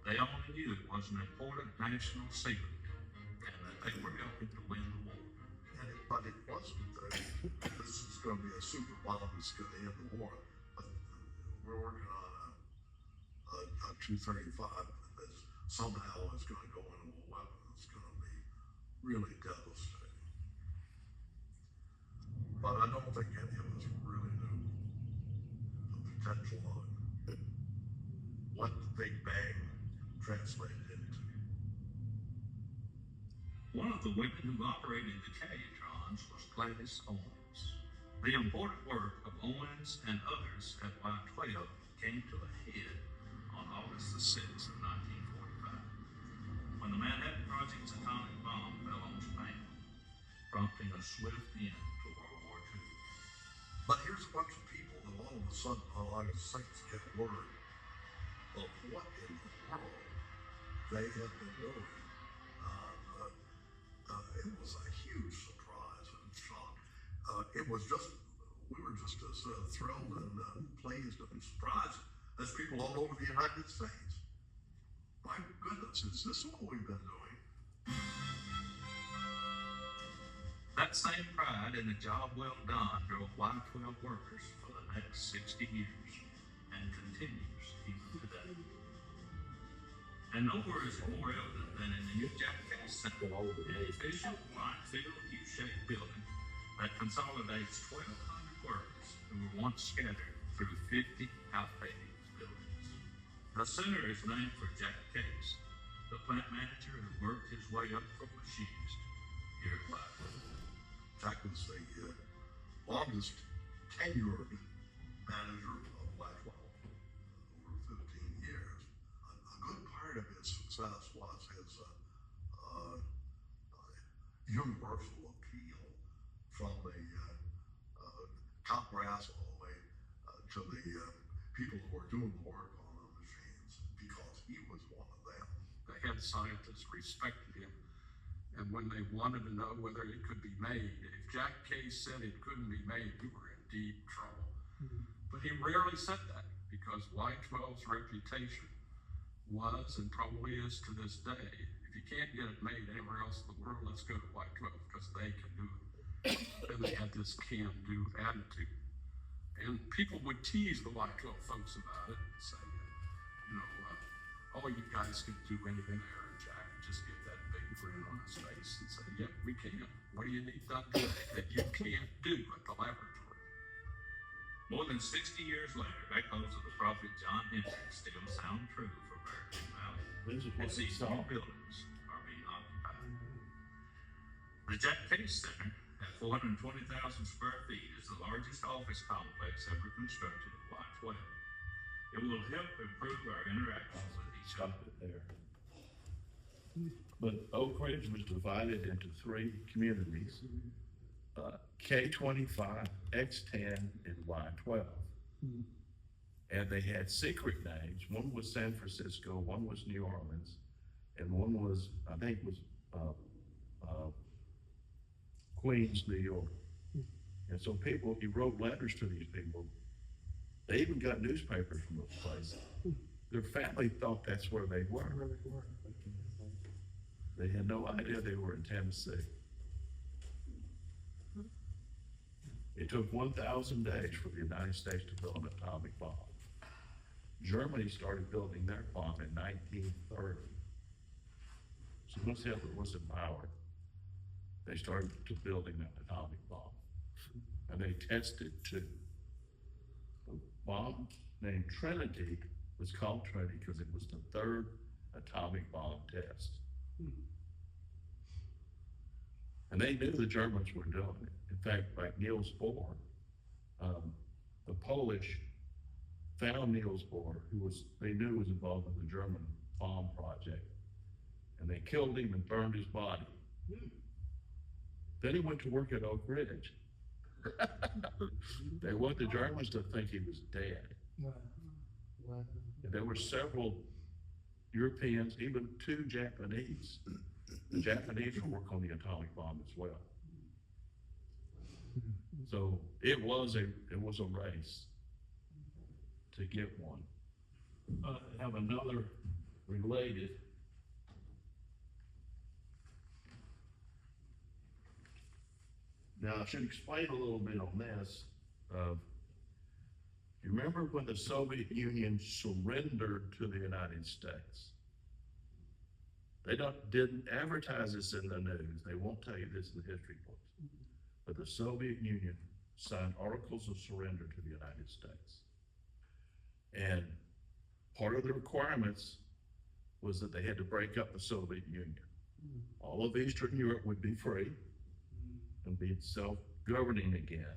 They only knew it was an important national secret and that they were helping to win the war. But it wasn't this is going to be a super bomb that's going to end the war. But we're working on a 235 that somehow is going to go into a weapon that's going to be really devastating. But I don't think any of us really knew the potential of it, what the Big Bang translated into. One of the women who operated the calutrons was Gladys Owens. The important work of Owens and others at Y-12 came to a head on August the 6th of 1945, when the Manhattan Project's atomic bomb fell on Japan, prompting a swift end to World War II. But here's a bunch of people that all of a sudden on August 6th get word of what in the world they have been doing. It was a huge surprise and shock. We were just as thrilled and pleased and surprised as people all over the United States. My goodness, is this what we've been doing? That same pride in a job well done drove Y-12 workers for the next 60 years and continues even today. And nowhere is it more evident than in the new Jack Case Center, an official wide-field U-shaped building that consolidates 1,200 workers who were once scattered through 50 outdated buildings. The center is named for Jack Case, the plant manager who worked his way up from machinist here at Y-12. Jack was the longest tenured manager of Y-12, over 15 years. A good part of his success was his universal appeal from the top brass all the way to the people who were doing the work on the machines, because he was one of them. The head scientists respected him, and when they wanted to know whether it could be made, if Jack Case said it couldn't be made, we were in deep trouble. But he rarely said that, because Y-12's reputation was, and probably is to this day, if you can't get it made anywhere else in the world, let's go to Y-12, because they can do it. And they had this can-do attitude. And people would tease the Y-12 folks about it and say, oh, you guys can do anything there, and Jack would just get that big grin on his face and say, yep, we can. What do you need done today that you can't do at the laboratory? More than 60 years later, echoes of the prophet John Henry still sound true for Bear Creek Valley. As these new buildings are being occupied. The Jack Case Center, at 420,000 square feet, is the largest office complex ever constructed at Y-12. It will help improve our interactions with each other. Stop it there. But Oak Ridge was divided into three communities, K-25, X-10, and Y-12. And they had secret names. One was San Francisco, one was New Orleans, and one was, I think was Queens, New York. And so people, he wrote letters to these people. They even got newspapers from those places. Their family thought that's where they were. They had no idea they were in Tennessee. It took 1,000 days for the United States to build an atomic bomb. Germany started building their bomb in 1930. So once Hitler was in power, they started to building that atomic bomb. And they tested two. The bomb named Trinity was called Trinity because it was the third atomic bomb test. And they knew the Germans were doing it. In fact, like Niels Bohr, the Polish found Niels Bohr, they knew was involved in the German bomb project. And they killed him and burned his body. Then he went to work at Oak Ridge. They want the Germans to think he was dead. And there were several Europeans, even 2 Japanese. The Japanese were working on the atomic bomb as well. So it was a race to get one. I have another related. Now I should explain a little bit on this. You remember when the Soviet Union surrendered to the United States? They didn't advertise this in the news. They won't tell you this in the history books. But the Soviet Union signed articles of surrender to the United States. And part of the requirements was that they had to break up the Soviet Union. All of Eastern Europe would be free and be self-governing again.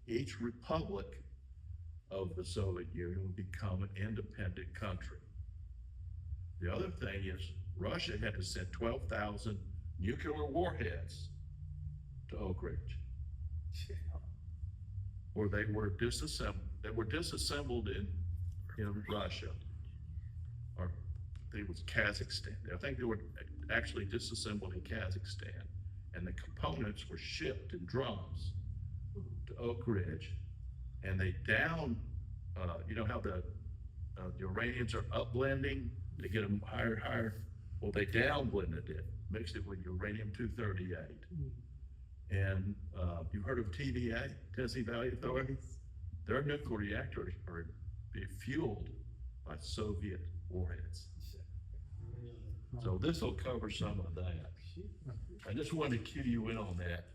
Each republic of the Soviet Union would become an independent country. The other thing is Russia had to send 12,000 nuclear warheads to Oak Ridge, or they were disassembled in Russia, or I think it was Kazakhstan. I think they were actually disassembled in Kazakhstan, and the components were shipped in drums to Oak Ridge, and they you know how the uraniums are upblending to get them higher? Well, they downblended it, mixed it with uranium-238. And you've heard of TVA, Tennessee Valley Authority? Their nuclear reactors are being fueled by Soviet warheads. So this will cover some of that. I just wanted to cue you in on that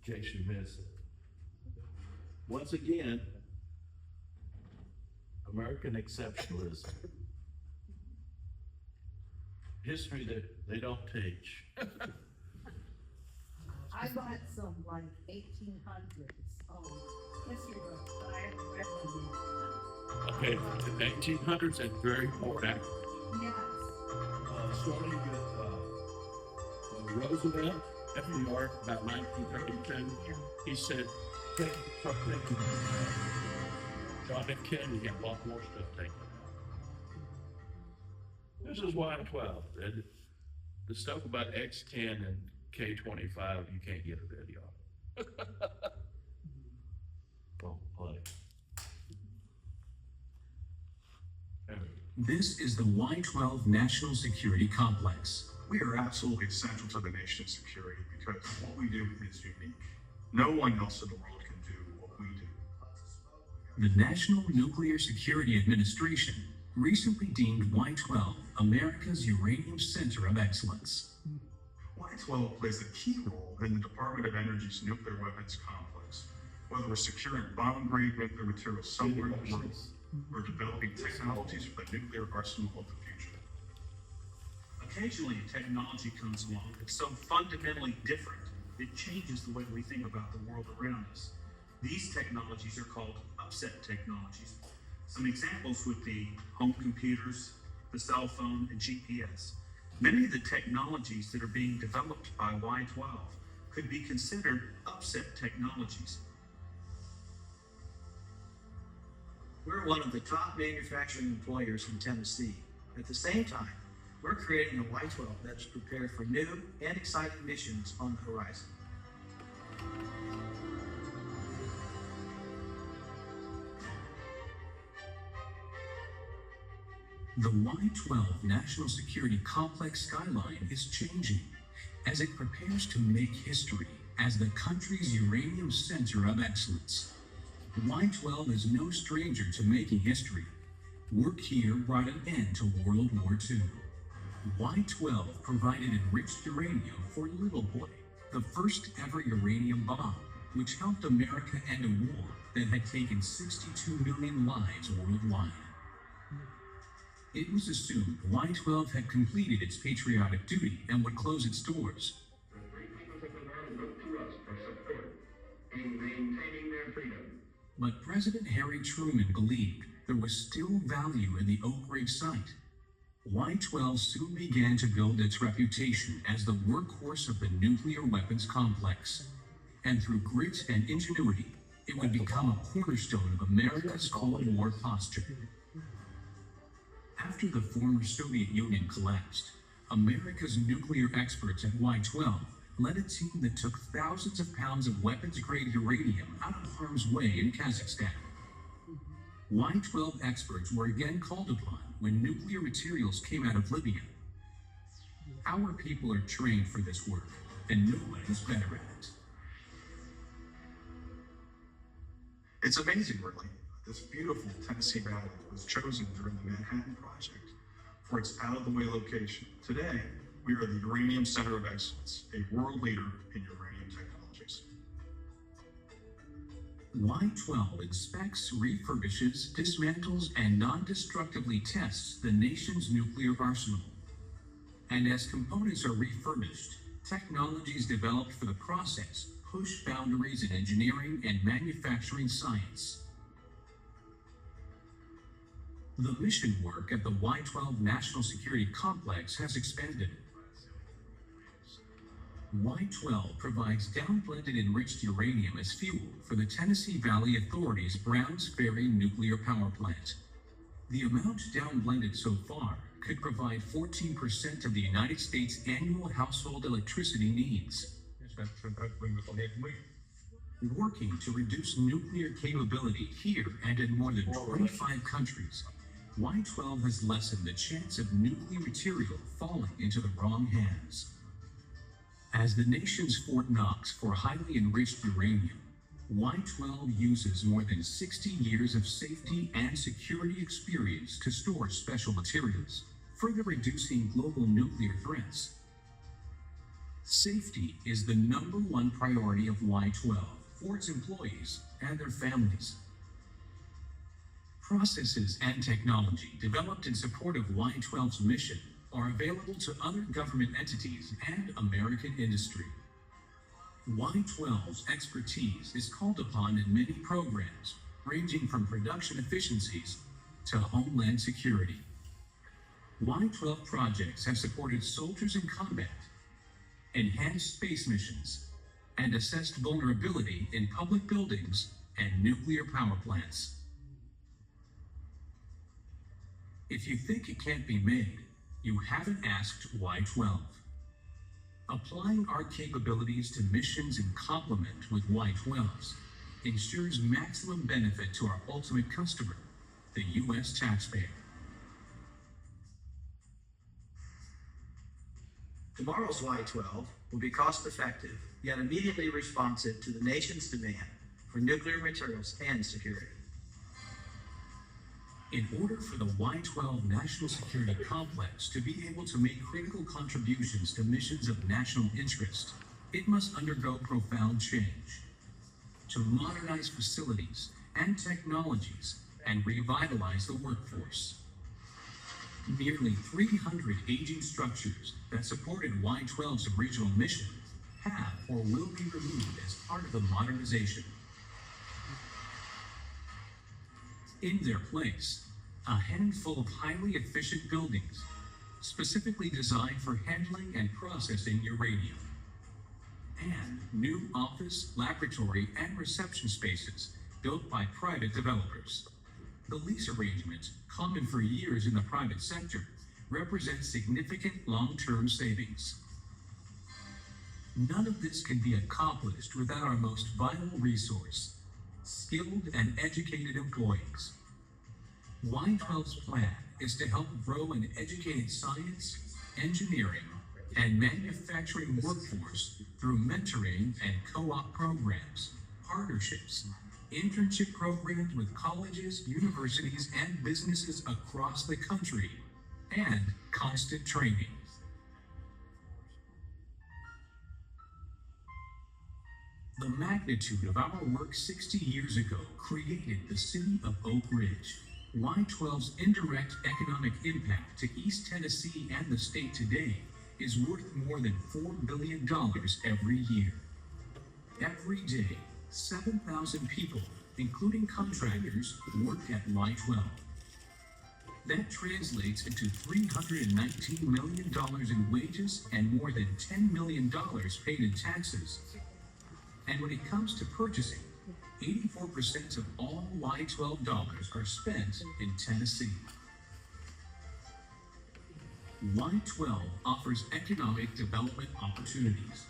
in case you missed it. Once again, American exceptionalism. History that they don't teach. I bought some like 1800s history books, but I haven't read them Okay, the 1800s and very important. yet. Yes. Starting with Roosevelt, FDR, about 1932, Yeah. he said, start thinking. John F. Kennedy had a lot more stuff taken out. This is Y12. The stuff about X10 and K25, you can't get a video. Don't play. This is the Y12 National Security Complex. We are absolutely essential to the nation's security because what we do is unique. No one else in the world can do what we do. The National Nuclear Security Administration recently deemed Y12 America's Uranium Center of Excellence. Y12 plays a key role in the Department of Energy's nuclear weapons complex, whether we're securing bomb-grade nuclear materials somewhere in the world or developing technologies for the nuclear arsenal of the future. Occasionally, technology comes along that's so fundamentally different, it changes the way we think about the world around us. These technologies are called upset technologies. Some examples would be home computers, the cell phone, and GPS. Many of the technologies that are being developed by Y12 could be considered upset technologies. We're one of the top manufacturing employers in Tennessee. At the same time, we're creating a Y12 that's prepared for new and exciting missions on the horizon. The Y-12 National Security Complex skyline is changing as it prepares to make history as the country's uranium center of excellence. Y-12 is no stranger to making history. Work here brought an end to World War II. Y-12 provided enriched uranium for Little Boy, the first ever uranium bomb, which helped America end a war that had taken 62 million lives worldwide. It was assumed Y-12 had completed its patriotic duty and would close its doors. The free peoples of the world look to us for support in maintaining their freedom. But President Harry Truman believed there was still value in the Oak Ridge site. Y-12 soon began to build its reputation as the workhorse of the nuclear weapons complex. And through grit and ingenuity, it would become a cornerstone of America's Cold War posture. After the former Soviet Union collapsed, America's nuclear experts at Y-12 led a team that took thousands of pounds of weapons-grade uranium out of harm's way in Kazakhstan. Y-12 experts were again called upon when nuclear materials came out of Libya. Our people are trained for this work, and no one is better at it. It's amazing, really. This beautiful Tennessee Valley was chosen during the Manhattan Project for its out-of-the-way location. Today, we are the Uranium Center of Excellence, a world leader in uranium technologies. Y-12 inspects, refurbishes, dismantles, and non-destructively tests the nation's nuclear arsenal. And as components are refurbished, technologies developed for the process push boundaries in engineering and manufacturing science. The mission work at the Y-12 National Security Complex has expanded. Y-12 provides downblended enriched uranium as fuel for the Tennessee Valley Authority's Browns Ferry nuclear power plant. The amount downblended so far could provide 14% of the United States' annual household electricity needs. Working to reduce nuclear capability here and in more than 25 countries, Y-12 has lessened the chance of nuclear material falling into the wrong hands. As the nation's Fort Knox for highly enriched uranium, Y-12 uses more than 60 years of safety and security experience to store special materials, further reducing global nuclear threats. Safety is the #1 priority of Y-12 for its employees and their families. Processes and technology developed in support of Y-12's mission are available to other government entities and American industry. Y-12's expertise is called upon in many programs, ranging from production efficiencies to homeland security. Y-12 projects have supported soldiers in combat, enhanced space missions, and assessed vulnerability in public buildings and nuclear power plants. If you think it can't be made, you haven't asked Y-12. Applying our capabilities to missions in complement with Y-12's ensures maximum benefit to our ultimate customer, the U.S. taxpayer. Tomorrow's Y-12 will be cost-effective, yet immediately responsive to the nation's demand for nuclear materials and security. In order for the Y-12 National Security Complex to be able to make critical contributions to missions of national interest, it must undergo profound change. To modernize facilities and technologies and revitalize the workforce. Nearly 300 aging structures that supported Y-12's original mission have or will be removed as part of the modernization. In their place, a handful of highly efficient buildings, specifically designed for handling and processing uranium. And new office, laboratory, and reception spaces built by private developers. The lease arrangement, common for years in the private sector, represents significant long-term savings. None of this can be accomplished without our most vital resource, skilled and educated employees. Y12's plan is to help grow an educated science, engineering, and manufacturing workforce through mentoring and co-op programs, partnerships, internship programs with colleges, universities, and businesses across the country, and constant training. The magnitude of our work 60 years ago created the city of Oak Ridge. Y12's indirect economic impact to East Tennessee and the state today is worth more than $4 billion every year. Every day, 7,000 people, including contractors, work at Y12. That translates into $319 million in wages and more than $10 million paid in taxes. And when it comes to purchasing, 84% of all Y12 dollars are spent in Tennessee. Y12 offers economic development opportunities.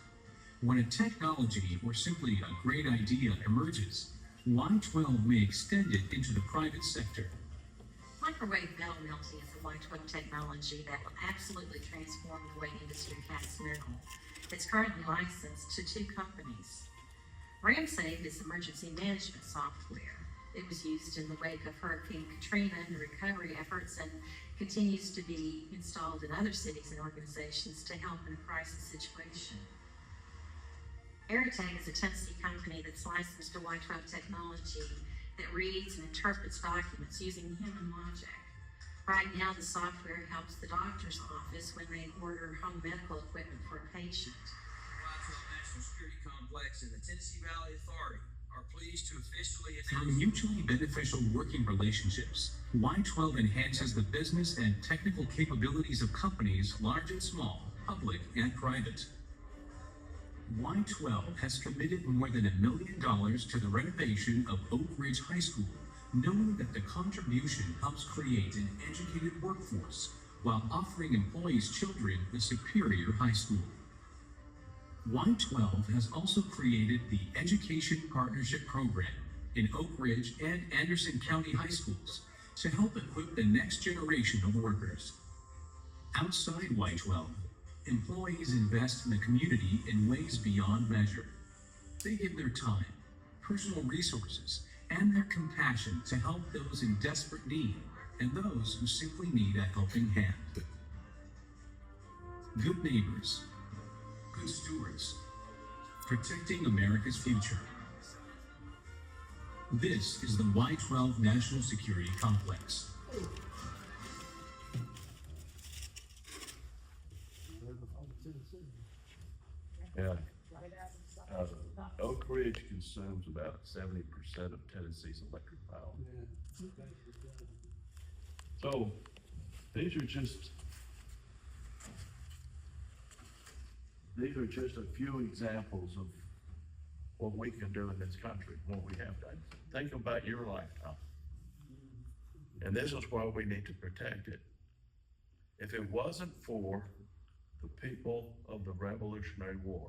When a technology or simply a great idea emerges, Y12 may extend it into the private sector. Microwave metal melting is a Y12 technology that will absolutely transform the way industry casts metal. It's currently licensed to 2 companies. RamSafe is emergency management software. It was used in the wake of Hurricane Katrina and the recovery efforts and continues to be installed in other cities and organizations to help in a crisis situation. Airtag is a Tennessee company that's licensed to Y12 technology that reads and interprets documents using human logic. Right now, the software helps the doctor's office when they order home medical equipment for a patient. National Security Complex and the Tennessee Valley Authority are pleased to officially Through mutually beneficial working relationships, Y12 enhances the business and technical capabilities of companies large and small, public and private. Y12 has committed more than $1 million to the renovation of Oak Ridge High School, knowing that the contribution helps create an educated workforce while offering employees' children a superior high school. Y12 has also created the Education Partnership Program in Oak Ridge and Anderson County High Schools to help equip the next generation of workers. Outside Y12, employees invest in the community in ways beyond measure. They give their time, personal resources, and their compassion to help those in desperate need and those who simply need a helping hand. Good neighbors, good stewards, protecting America's future. This is the Y12 National Security Complex. Yeah. Oak Ridge consumes about 70% of Tennessee's electric power. So these are just a few examples of what we can do in this country, what we have done. Think about your lifetime. And this is why we need to protect it. If it wasn't for the people of the Revolutionary War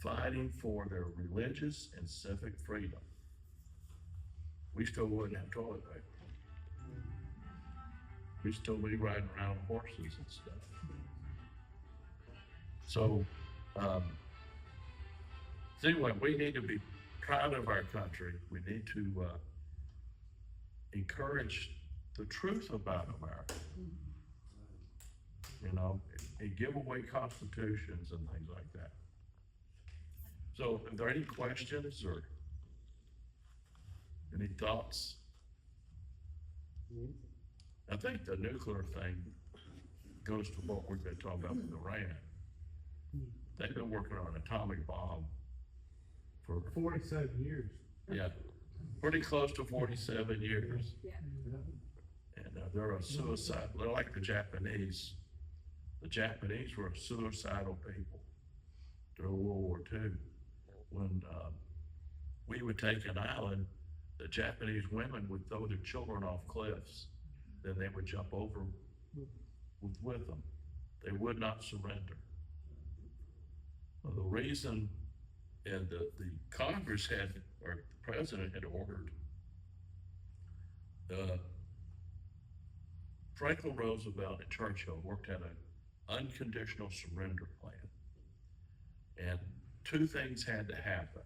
fighting for their religious and civic freedom, we still wouldn't have toilet paper. We'd still be riding around horses and stuff. So, anyway, we need to be proud of our country. We need to encourage the truth about America. You know, and give away constitutions and things like that. So, are there any questions or any thoughts? I think the nuclear thing goes to what we've been talking about with Iran. They've been working on an atomic bomb for 47 years. Yeah, pretty close to 47 years. Yeah. And they're a suicide, they're like the Japanese. The Japanese were a suicidal people during World War II. When we would take an island, the Japanese women would throw their children off cliffs. Then they would jump over with them. They would not surrender. Well, the reason, and the Congress had, or the president had ordered Franklin Roosevelt and Churchill worked out an unconditional surrender plan. And two things had to happen.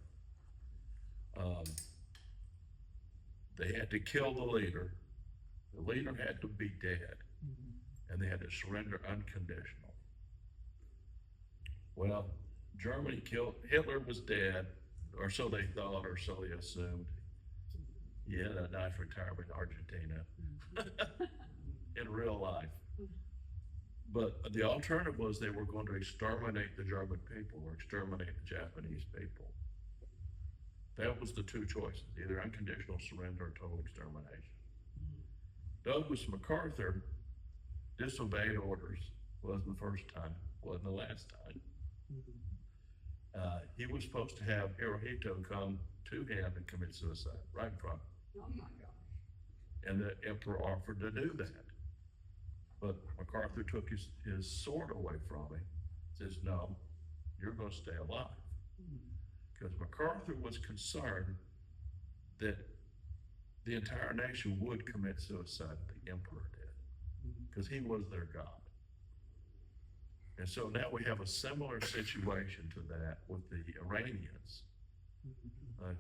They had to kill the leader. The leader had to be dead. And they had to surrender unconditional. Well, Germany killed, Hitler was dead, or so they thought, or so they assumed. He had a nice retirement in Argentina in real life. But the alternative was they were going to exterminate the German people or exterminate the Japanese people. That was the two choices, either unconditional surrender or total extermination. Douglas MacArthur disobeyed orders. Wasn't the first time, wasn't the last time. He was supposed to have Hirohito come to him and commit suicide right in front. Oh my gosh. And the emperor offered to do that. But MacArthur took his sword away from him, says, no, you're going to stay alive. Because MacArthur was concerned that the entire nation would commit suicide, the emperor did, because he was their god. And so now we have a similar situation to that with the Iranians.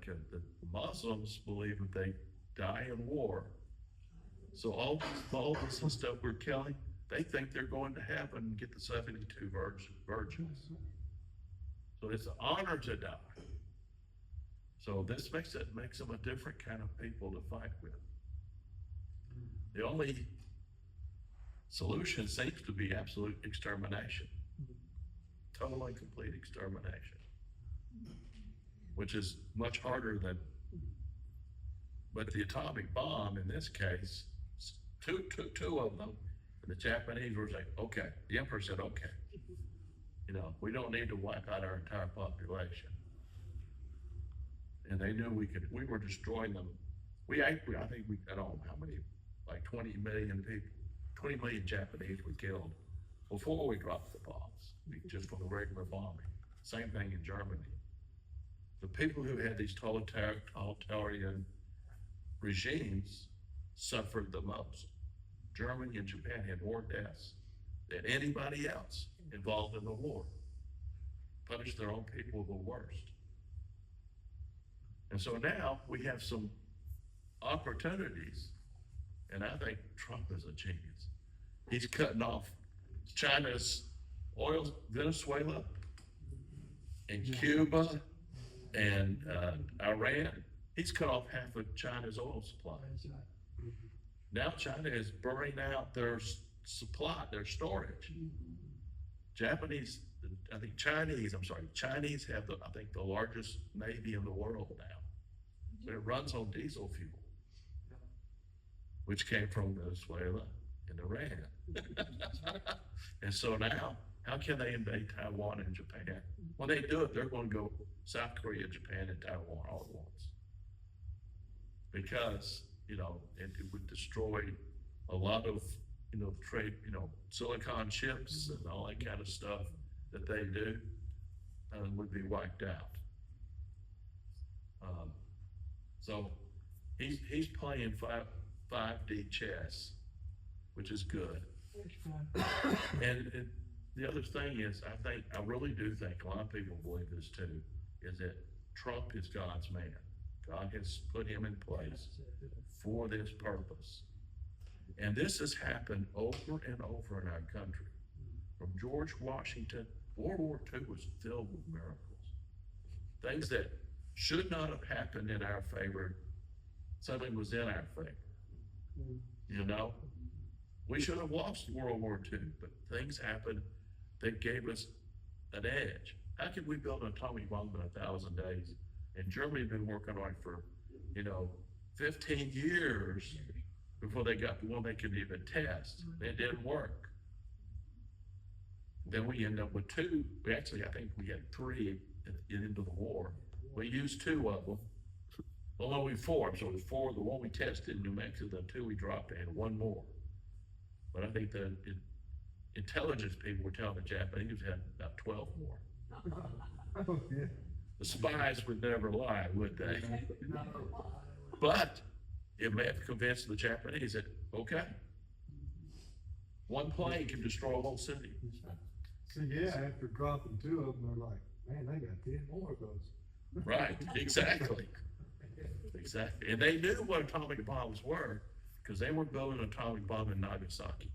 The Muslims believe that they die in war. So all these bulbs and stuff we're killing, they think they're going to heaven and get the 72 virgins. So it's an honor to die. So this makes them a different kind of people to fight with. The only solution seems to be absolute extermination. Total and complete extermination. Which is much harder than, but the atomic bomb in this case, two of them, and the Japanese were saying, okay, the emperor said, okay, we don't need to wipe out our entire population. And they knew we were destroying them. I think we, I don't know how many, like 20 million people, 20 million Japanese were killed before we dropped the bombs, just from the regular bombing. Same thing in Germany. The people who had these totalitarian regimes suffered the most. Germany and Japan had more deaths than anybody else involved in the war. Punished their own people the worst. And so now we have some opportunities, and I think Trump is a genius. He's cutting off China's oil, Venezuela, and Cuba, and Iran. He's cut off half of China's oil supplies. Now China is burning out their supply, their storage. Chinese have the largest navy in the world now. But it runs on diesel fuel, which came from Venezuela and Iran. And so now, how can they invade Taiwan and Japan? When they do it, they're going to go South Korea, Japan, and Taiwan all at once. Because, it would destroy a lot of, trade, silicon chips and all that kind of stuff that they do, would be wiped out. So he's playing 5D chess, which is good. And the other thing is, I really do think, a lot of people believe this too, is that Trump is God's man. God has put him in place for this purpose. And this has happened over and over in our country. From George Washington, World War II was filled with miracles. Things that should not have happened in our favor, suddenly was in our favor. We should have lost World War II, but things happened that gave us an edge. How could we build an atomic bomb in 1,000 days? And Germany had been working on it for, 15 years before they got the one they could even test. It didn't work. Then we ended up with two. I think we had three into the war. We used two of them. Well, only four. So it was four. The one we tested in New Mexico, the two we dropped, and one more. But I think the intelligence people were telling the Japanese had about 12 more. The spies would never lie, would they? But it may have convinced the Japanese that, okay, One plane can destroy a whole city. So yeah, after dropping 2 of them, they're like, man, they got 10 more of those. Right, exactly. Exactly. And they knew what atomic bombs were, because they were building an atomic bomb in Nagasaki.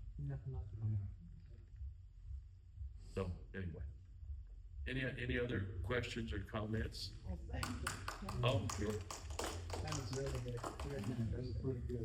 So, anyway. Any other questions or comments? Well, thank you. Oh, sure. That was really good. That was pretty good.